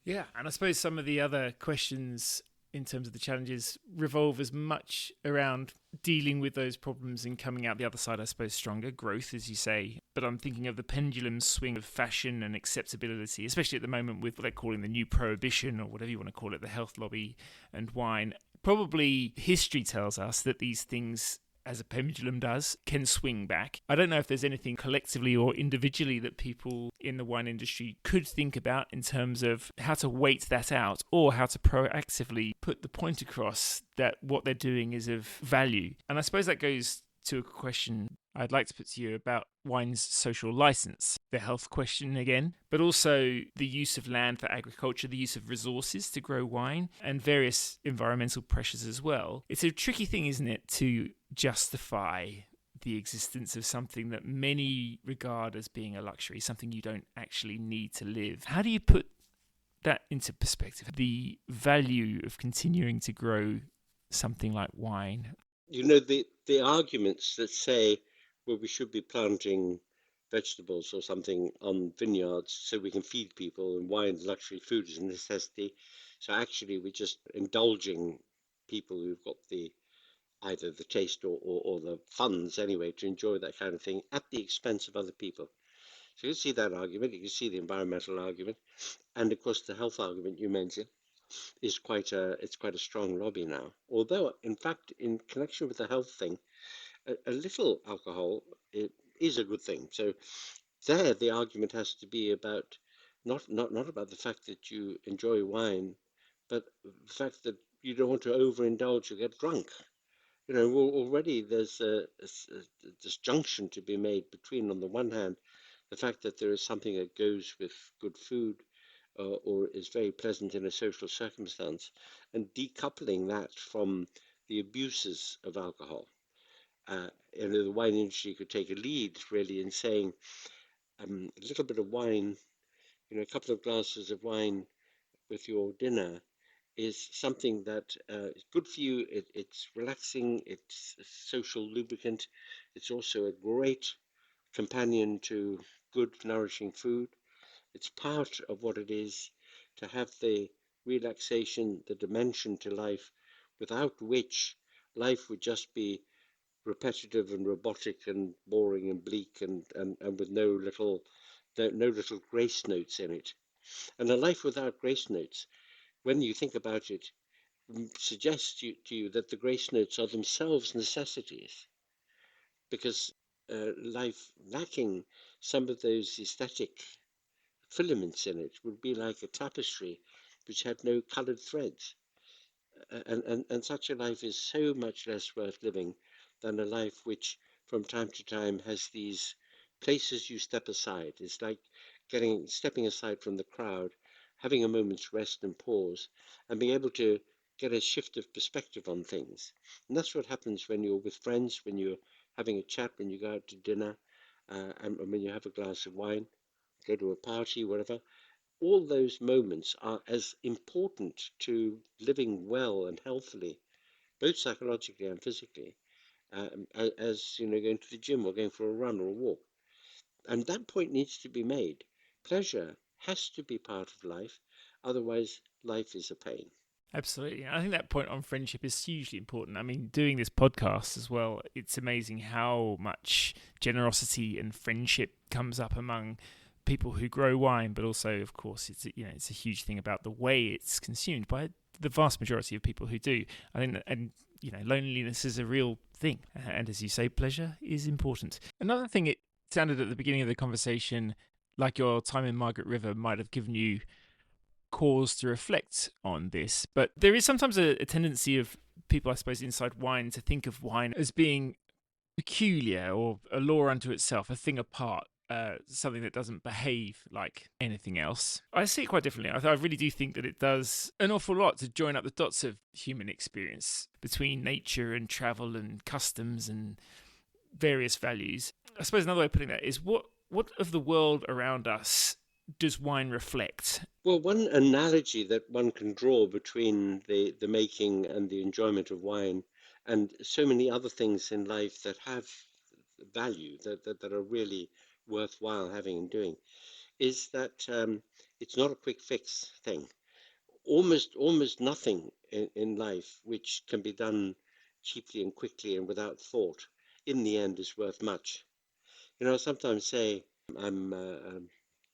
Yeah, and I suppose some of the other questions in terms of the challenges revolve as much around dealing with those problems and coming out the other side, I suppose, stronger, growth, as you say. But I'm thinking of the pendulum swing of fashion and acceptability, especially at the moment with what they're calling the new prohibition, or whatever you want to call it, the health lobby and wine. Probably history tells us that these things, as a pendulum does, can swing back. I don't know if there's anything collectively or individually that people in the wine industry could think about in terms of how to wait that out, or how to proactively put the point across that what they're doing is of value. And I suppose that goes to a question I'd like to put to you about wine's social license, the health question again, but also the use of land for agriculture, the use of resources to grow wine, and various environmental pressures as well. It's a tricky thing, isn't it, to justify the existence of something that many regard as being a luxury, something you don't actually need to live. How do you put that into perspective, the value of continuing to grow something like wine? The arguments that say, well, we should be planting vegetables or something on vineyards so we can feed people, and wine, luxury food, is a necessity. So actually, we're just indulging people who've got either the taste or the funds anyway to enjoy that kind of thing at the expense of other people. So you can see that argument, you can see the environmental argument, and of course the health argument you mentioned is quite a strong lobby now. Although, in fact, in connection with the health thing, a little alcohol is a good thing. So there, the argument has to be about not about the fact that you enjoy wine, but the fact that you don't want to overindulge or get drunk. Already there's a disjunction to be made between, on the one hand, the fact that there is something that goes with good food or is very pleasant in a social circumstance, and decoupling that from the abuses of alcohol. The wine industry could take a lead really in saying a little bit of wine, a couple of glasses of wine with your dinner is something that is good for you. It's relaxing, it's a social lubricant, it's also a great companion to good, nourishing food. It's part of what it is to have the relaxation, the dimension to life, without which life would just be repetitive and robotic and boring and bleak and with no little grace notes in it. And a life without grace notes, when you think about it, suggests to you that the grace notes are themselves necessities, because life lacking some of those aesthetic filaments in it would be like a tapestry which had no coloured threads. And such a life is so much less worth living than a life which from time to time has these places you step aside. It's like stepping aside from the crowd, having a moment's rest and pause, and being able to get a shift of perspective on things. And that's what happens when you're with friends, when you're having a chat, when you go out to dinner, and when you have a glass of wine, go to a party, whatever. All those moments are as important to living well and healthily, both psychologically and physically, as going to the gym or going for a run or a walk. And that point needs to be made. Pleasure has to be part of life, otherwise life is a pain. Absolutely. I think that point on friendship is hugely important. I mean, doing this podcast as well, it's amazing how much generosity and friendship comes up among people who grow wine, but also, of course, it's a huge thing about the way it's consumed by the vast majority of people who do. I think that, and loneliness is a real thing, and as you say, pleasure is important. Another thing, it sounded at the beginning of the conversation like your time in Margaret River might have given you cause to reflect on this, but there is sometimes a tendency of people, I suppose, inside wine to think of wine as being peculiar or a law unto itself, a thing apart. Something that doesn't behave like anything else. I see it quite differently. I really do think that it does an awful lot to join up the dots of human experience between nature and travel and customs and various values. I suppose another way of putting that is what of the world around us does wine reflect? Well, one analogy that one can draw between the making and the enjoyment of wine and so many other things in life that have value, that are really worthwhile having and doing, is that it's not a quick fix thing. Almost nothing in life which can be done cheaply and quickly and without thought, in the end, is worth much. I sometimes say I'm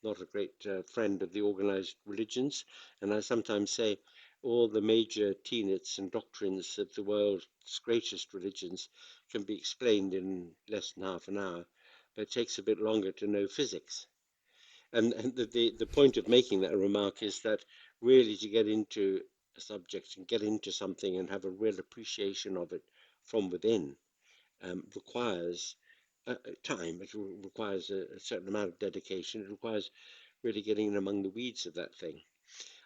not a great friend of the organized religions, and I sometimes say all the major tenets and doctrines of the world's greatest religions can be explained in less than half an hour, but it takes a bit longer to know physics. And the point of making that remark is that really to get into a subject and get into something and have a real appreciation of it from within requires time. It requires a certain amount of dedication. It requires really getting in among the weeds of that thing.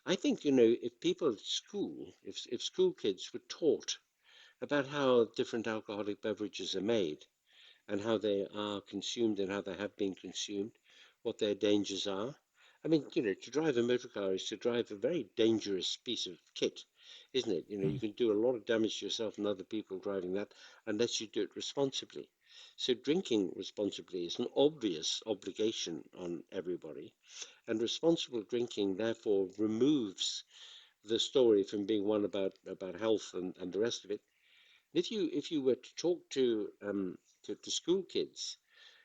I think, if people at school, if school kids were taught about how different alcoholic beverages are made and how they are consumed and how they have been consumed, what their dangers are. I mean, to drive a motor car is to drive a very dangerous piece of kit, isn't it? You can do a lot of damage to yourself and other people driving that unless you do it responsibly. So drinking responsibly is an obvious obligation on everybody. And responsible drinking, therefore, removes the story from being one about health and the rest of it. If you were to talk to school kids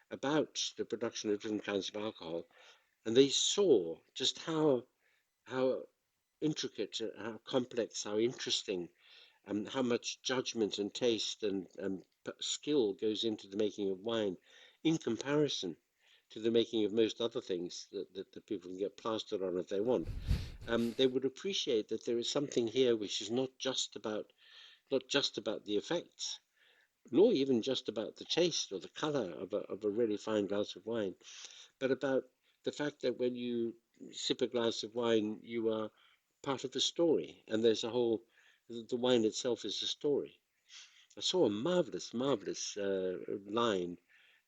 about the production of different kinds of alcohol, and they saw just how intricate, how complex, how interesting, and how much judgment and taste and skill goes into the making of wine, in comparison to the making of most other things that people can get plastered on if they want, they would appreciate that there is something here which is not just about the effects, nor even just about the taste or the color of a really fine glass of wine, but about the fact that when you sip a glass of wine, you are part of a story, and there's the wine itself is a story. I saw a marvelous line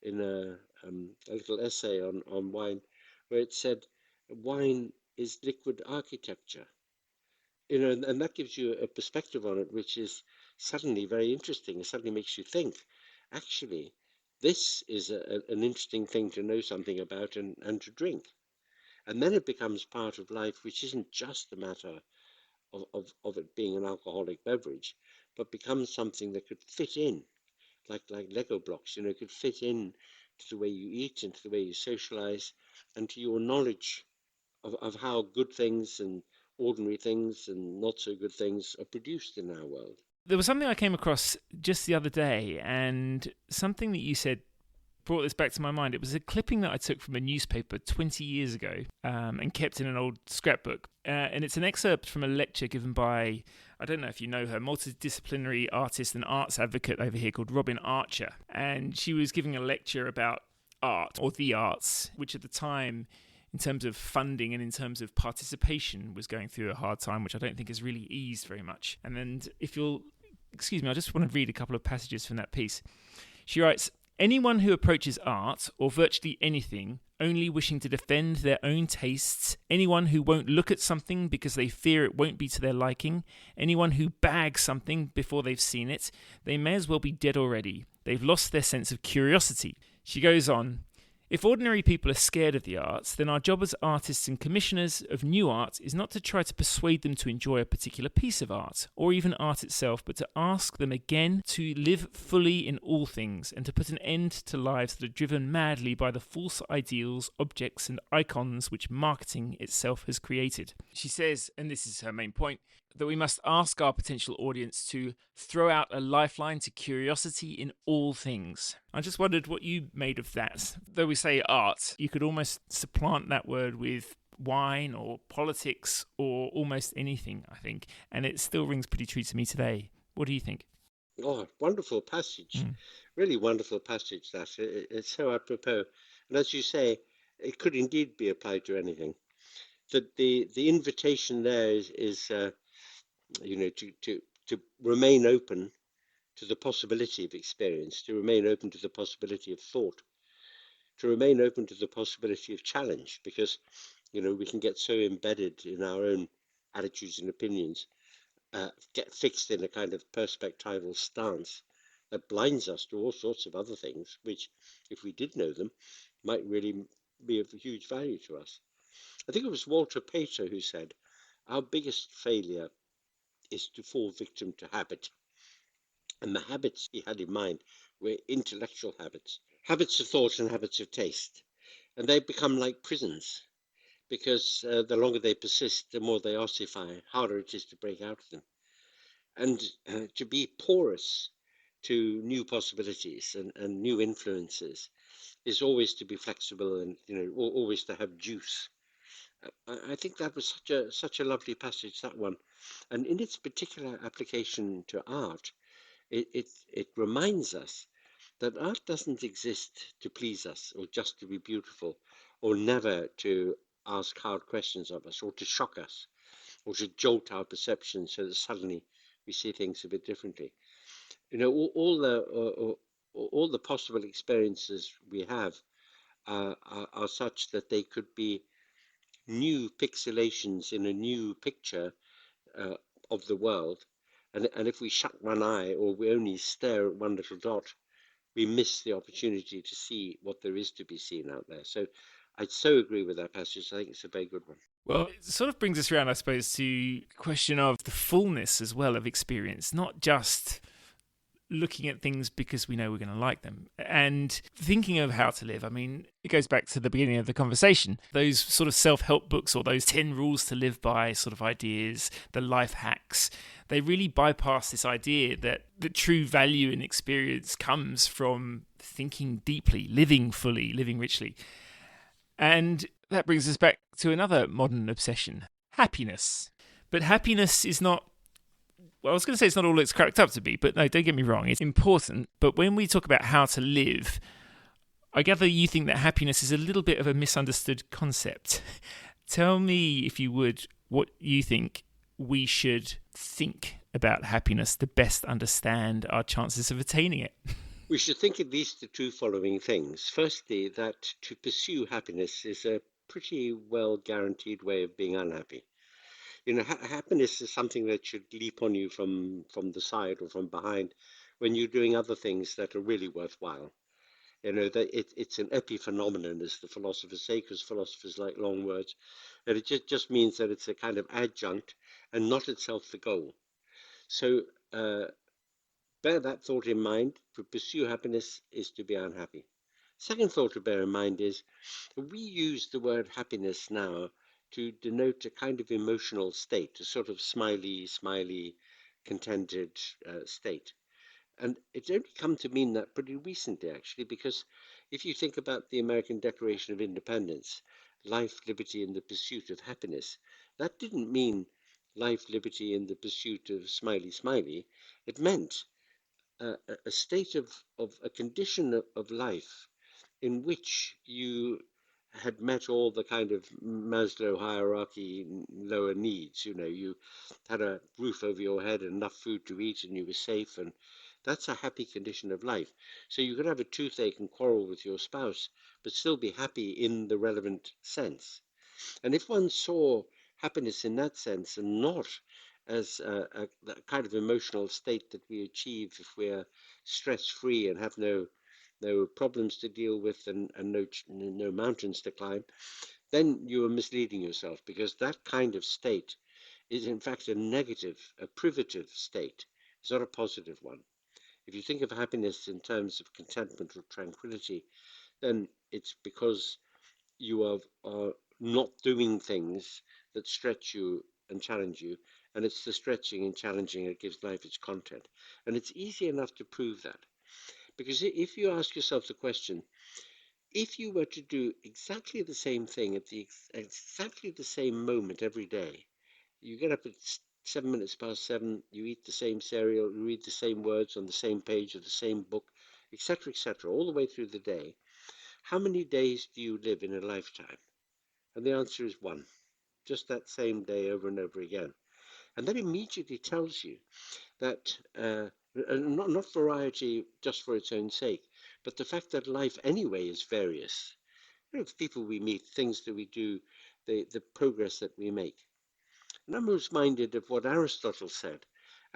in a little essay on wine, where it said, wine is liquid architecture. And that gives you a perspective on it, which is suddenly very interesting. It suddenly makes you think, actually, this is an interesting thing to know something about and to drink. And then it becomes part of life, which isn't just a matter of it being an alcoholic beverage, but becomes something that could fit in, like Lego blocks, could fit in to the way you eat and to the way you socialize and to your knowledge of how good things and ordinary things and not so good things are produced in our world. There was something I came across just the other day, and something that you said brought this back to my mind. It was a clipping that I took from a newspaper 20 years ago and kept in an old scrapbook. And it's an excerpt from a lecture given by, I don't know if you know her, multidisciplinary artist and arts advocate over here called Robin Archer. And she was giving a lecture about art, or the arts, which at the time, in terms of funding and in terms of participation, was going through a hard time, which I don't think has really eased very much. And then if you'll excuse me, I just want to read a couple of passages from that piece. She writes, "Anyone who approaches art, or virtually anything, only wishing to defend their own tastes, anyone who won't look at something because they fear it won't be to their liking, anyone who bags something before they've seen it, they may as well be dead already. They've lost their sense of curiosity." She goes on, "If ordinary people are scared of the arts, then our job as artists and commissioners of new art is not to try to persuade them to enjoy a particular piece of art, or even art itself, but to ask them again to live fully in all things, and to put an end to lives that are driven madly by the false ideals, objects, and icons which marketing itself has created." She says, and this is her main point, that we must ask our potential audience to throw out a lifeline to curiosity in all things. I just wondered what you made of that. Though we say art, you could almost supplant that word with wine or politics or almost anything, I think. And it still rings pretty true to me today. What do you think? Oh, wonderful passage. Really wonderful passage, that. It's so apropos. And as you say, it could indeed be applied to anything. The invitation there is to remain open to the possibility of experience, to remain open to the possibility of thought, to remain open to the possibility of challenge, because we can get so embedded in our own attitudes and opinions, get fixed in a kind of perspectival stance that blinds us to all sorts of other things, which, if we did know them, might really be of huge value to us. I think it was Walter Pater who said, "Our biggest failure is to fall victim to habit." And the habits he had in mind were intellectual habits, habits of thought and habits of taste. And they become like prisons, because the longer they persist, the more they ossify, harder it is to break out of them. And to be porous to new possibilities and new influences is always to be flexible and always to have juice. I think that was such a lovely passage, that one. And in its particular application to art, it reminds us that art doesn't exist to please us or just to be beautiful or never to ask hard questions of us or to shock us or to jolt our perceptions so that suddenly we see things a bit differently. All the possible experiences we have are such that they could be new pixelations in a new picture of the world. And if we shut one eye or we only stare at one little dot, we miss the opportunity to see what there is to be seen out there. So I so agree with that passage. I think it's a very good one. Well, it sort of brings us around, I suppose, to the question of the fullness as well of experience, not just looking at things because we know we're going to like them. And thinking of how to live, I mean, it goes back to the beginning of the conversation. Those sort of self-help books or those 10 rules to live by sort of ideas, the life hacks, they really bypass this idea that the true value in experience comes from thinking deeply, living fully, living richly. And that brings us back to another modern obsession, happiness. But happiness is not, well, I was going to say it's not all it's cracked up to be, but no, don't get me wrong, it's important. But when we talk about how to live, I gather you think that happiness is a little bit of a misunderstood concept. Tell me, if you would, what you think we should think about happiness to best understand our chances of attaining it. We should think at least the two following things. Firstly, that to pursue happiness is a pretty well guaranteed way of being unhappy. Happiness is something that should leap on you from the side or from behind when you're doing other things that are really worthwhile. That it's an epiphenomenon, as the philosophers say, because philosophers like long words. That it just means that it's a kind of adjunct and not itself the goal. So bear that thought in mind. To pursue happiness is to be unhappy. Second thought to bear in mind is we use the word happiness now to denote a kind of emotional state, a sort of smiley, contented state. And it's only come to mean that pretty recently, actually, because If you think about the American Declaration of Independence, life, liberty, and the pursuit of happiness, that didn't mean life, liberty, and the pursuit of smiley, smiley. It meant a state of a condition of life in which you had met all the kind of Maslow hierarchy lower needs. You know, you had a roof over your head and enough food to eat, and you were safe, and that's a happy condition of life. So you could have a toothache and quarrel with your spouse, but still be happy in the relevant sense. And if one saw happiness in that sense and not as a kind of emotional state that we achieve if we're stress-free and have no problems to deal with and no mountains to climb, then you are misleading yourself, because that kind of state is in fact a negative, a privative state. It's not a positive one. If you think of happiness in terms of contentment or tranquility, then it's because you are not doing things that stretch you and challenge you, and it's the stretching and challenging that gives life its content. And it's easy enough to prove that, because if you ask yourself the question, if you were to do exactly the same thing at exactly the same moment every day, you get up at 7 minutes past 7, you eat the same cereal, you read the same words on the same page of the same book, etc., all the way through the day, how many days do you live in a lifetime? And the answer is one, just that same day over and over again. And that immediately tells you that not variety just for its own sake, but the fact that life anyway is various. You know, the people we meet, things that we do, the progress that we make. And I'm reminded of what Aristotle said.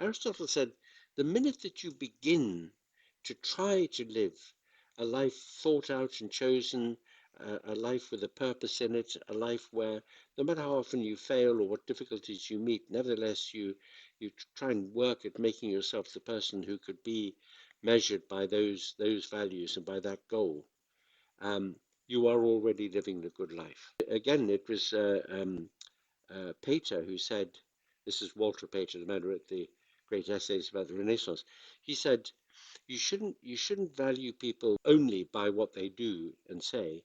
Aristotle said, the minute that you begin to try to live a life thought out and chosen, a life with a purpose in it, a life where no matter how often you fail or what difficulties you meet, nevertheless you try and work at making yourself the person who could be measured by those values and by that goal, you are already living the good life. Again, it was Pater who said, this is Walter Pater, the man who wrote the great essays about the Renaissance. He said, you shouldn't value people only by what they do and say.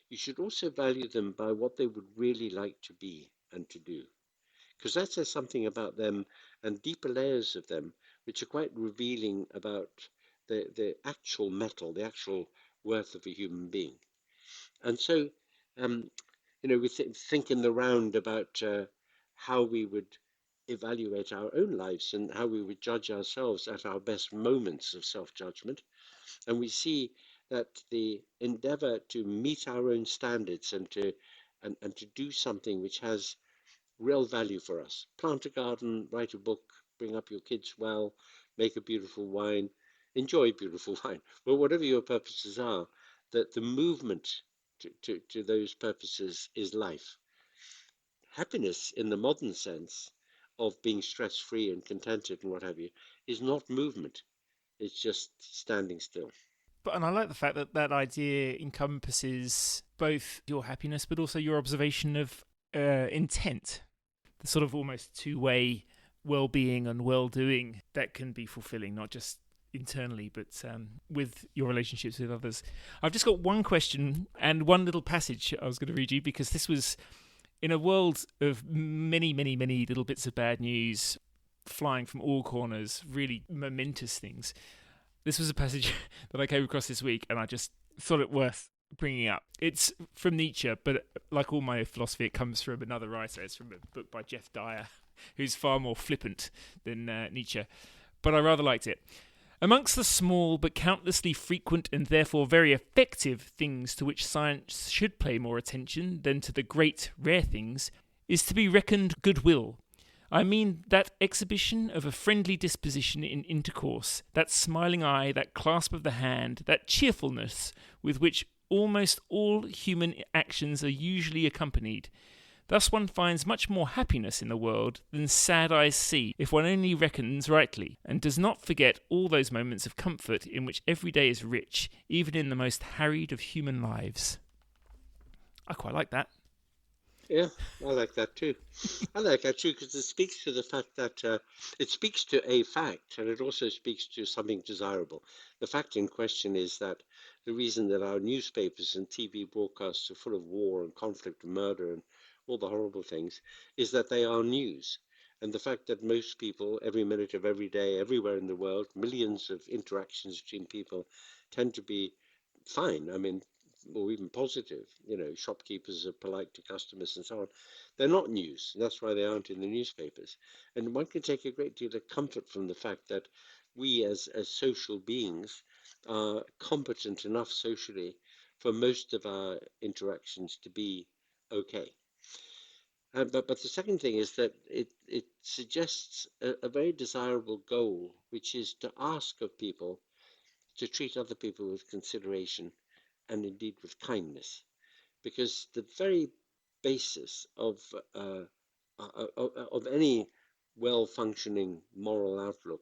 You should also value them by what they would really like to be and to do, because that says something about them and deeper layers of them, which are quite revealing about the actual metal, the actual worth of a human being. And so, we think in the round about how we would evaluate our own lives and how we would judge ourselves at our best moments of self-judgment. And we see that the endeavor to meet our own standards and to do something which has real value for us, plant a garden, write a book, bring up your kids well, make a beautiful wine, enjoy beautiful wine, well, whatever your purposes are, that the movement to those purposes is life. Happiness in the modern sense of being stress-free and contented and what have you is not movement. It's just standing still. And I like the fact that that idea encompasses both your happiness but also your observation of intent, the sort of almost two-way well-being and well-doing that can be fulfilling, not just internally but with your relationships with others. I've just got one question and one little passage I was going to read you, because this was in a world of many, many, many little bits of bad news flying from all corners, really momentous things. This was a passage that I came across this week, and I just thought it worth bringing up. It's from Nietzsche, but like all my philosophy, it comes from another writer. It's from a book by Jeff Dyer, who's far more flippant than Nietzsche, but I rather liked it. Amongst the small but countlessly frequent and therefore very effective things to which science should pay more attention than to the great, rare things, is to be reckoned goodwill. I mean that exhibition of a friendly disposition in intercourse, that smiling eye, that clasp of the hand, that cheerfulness with which almost all human actions are usually accompanied. Thus one finds much more happiness in the world than sad eyes see, if one only reckons rightly, and does not forget all those moments of comfort in which every day is rich, even in the most harried of human lives. I quite like that. Yeah, I like that too. I like that too because it speaks to the fact that it speaks to a fact, and it also speaks to something desirable. The fact in question is that the reason that our newspapers and TV broadcasts are full of war and conflict and murder and all the horrible things is that they are news. And the fact that most people, every minute of every day, everywhere in the world, millions of interactions between people tend to be fine. I mean, or even positive. Shopkeepers are polite to customers and so on. They're not news. That's why they aren't in the newspapers. And one can take a great deal of comfort from the fact that we as social beings are competent enough socially for most of our interactions to be okay. But the second thing is that it suggests a very desirable goal, which is to ask of people to treat other people with consideration and indeed with kindness, because the very basis of any well-functioning moral outlook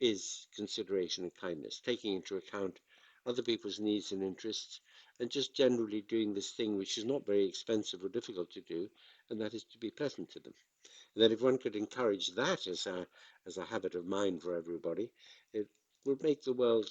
is consideration and kindness, taking into account other people's needs and interests, and just generally doing this thing which is not very expensive or difficult to do, and that is to be pleasant to them. And that if one could encourage that as a habit of mind for everybody, it would make the world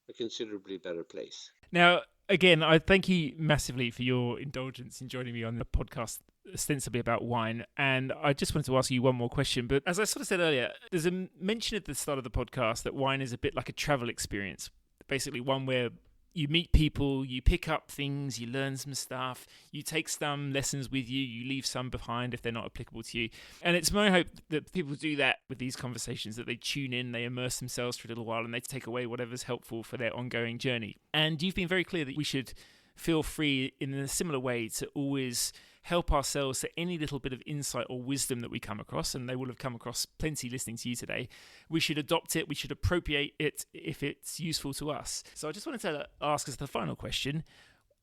a considerably better place. Now, again, I thank you massively for your indulgence in joining me on the podcast ostensibly about wine. And I just wanted to ask you one more question. But as I sort of said earlier, there's a mention at the start of the podcast that wine is a bit like a travel experience, basically one where you meet people, you pick up things, you learn some stuff, you take some lessons with you, you leave some behind if they're not applicable to you. And it's my hope that people do that with these conversations, that they tune in, they immerse themselves for a little while, and they take away whatever's helpful for their ongoing journey. And you've been very clear that we should feel free in a similar way to always help ourselves to any little bit of insight or wisdom that we come across, and they will have come across plenty listening to you today. We should adopt it, we should appropriate it if it's useful to us. So I just wanted to ask as the final question,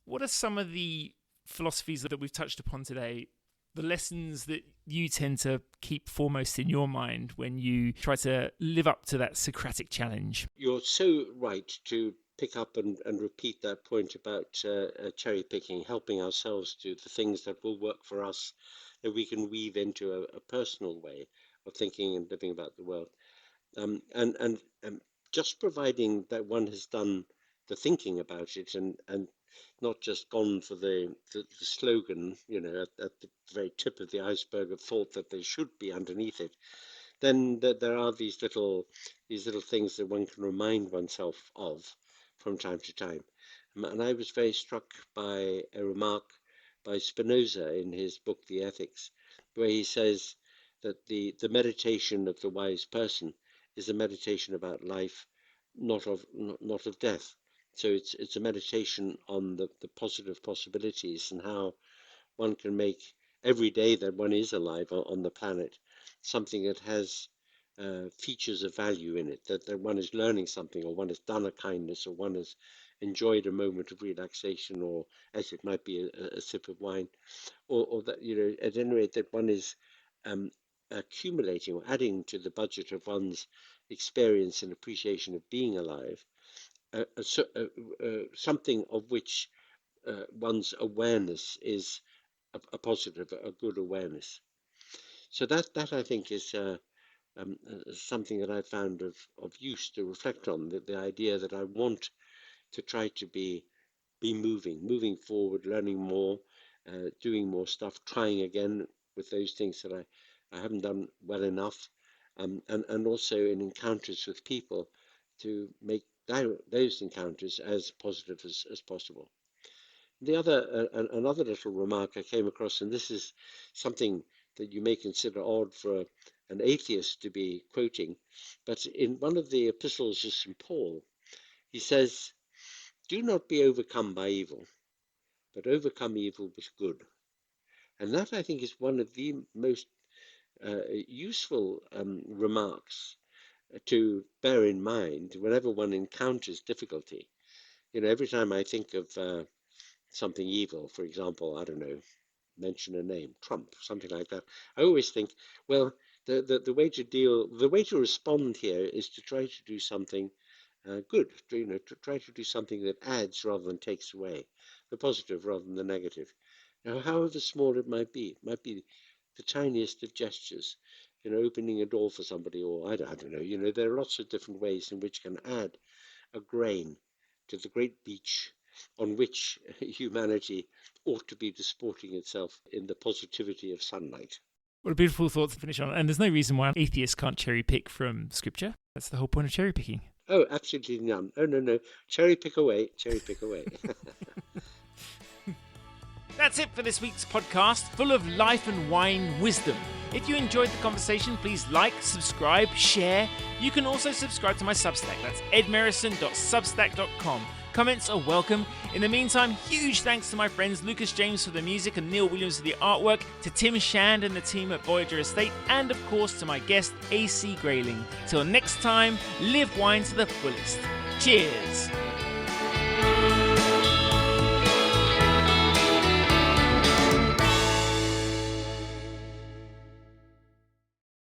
what are some of the philosophies that we've touched upon today, the lessons that you tend to keep foremost in your mind when you try to live up to that Socratic challenge? You're so right to pick up and repeat that point about cherry picking, helping ourselves to the things that will work for us, that we can weave into a personal way of thinking and living about the world. And just providing that one has done the thinking about it and not just gone for the slogan, at the very tip of the iceberg of thought that they should be underneath it, then there are these little things that one can remind oneself of from time to time. And I was very struck by a remark by Spinoza in his book, The Ethics, where he says that the meditation of the wise person is a meditation about life, not of death. So it's a meditation on the positive possibilities and how one can make every day that one is alive on the planet something that has features of value in it, that one is learning something, or one has done a kindness, or one has enjoyed a moment of relaxation, or as it might be a sip of wine, or that, at any rate, that one is accumulating or adding to the budget of one's experience and appreciation of being alive, something of which one's awareness is a positive, a good awareness. So that I think is something that I found of use to reflect on, the idea that I want to try to be moving forward, learning more, doing more stuff, trying again with those things that I haven't done well enough, and also in encounters with people to make those encounters as positive as possible. Another little remark I came across, and this is something that you may consider odd for an atheist to be quoting, but in one of the epistles of St. Paul, he says, "Do not be overcome by evil, but overcome evil with good." And that, I think, is one of the most useful remarks to bear in mind whenever one encounters difficulty. Every time I think of something evil, for example, I don't know, mention a name, Trump, something like that, I always think, well, the way to respond here is to try to do something good, to try to do something that adds rather than takes away, the positive rather than the negative. Now, however small it might be the tiniest of gestures, opening a door for somebody, or I don't know, there are lots of different ways in which can add a grain to the great beach on which humanity ought to be disporting itself in the positivity of sunlight. What a beautiful thought to finish on. And there's no reason why atheists can't cherry pick from scripture. That's the whole point of cherry picking. Oh, absolutely none. Oh, no. Cherry pick away, cherry pick away. That's it for this week's podcast, full of life and wine wisdom. If you enjoyed the conversation, please like, subscribe, share. You can also subscribe to my Substack. That's edmerison.substack.com. Comments are welcome. In the meantime, huge thanks to my friends Lucas James for the music and Neil Williams for the artwork, to Tim Shand and the team at Voyager Estate, and of course to my guest AC Grayling. Till next time, live wine to the fullest. Cheers!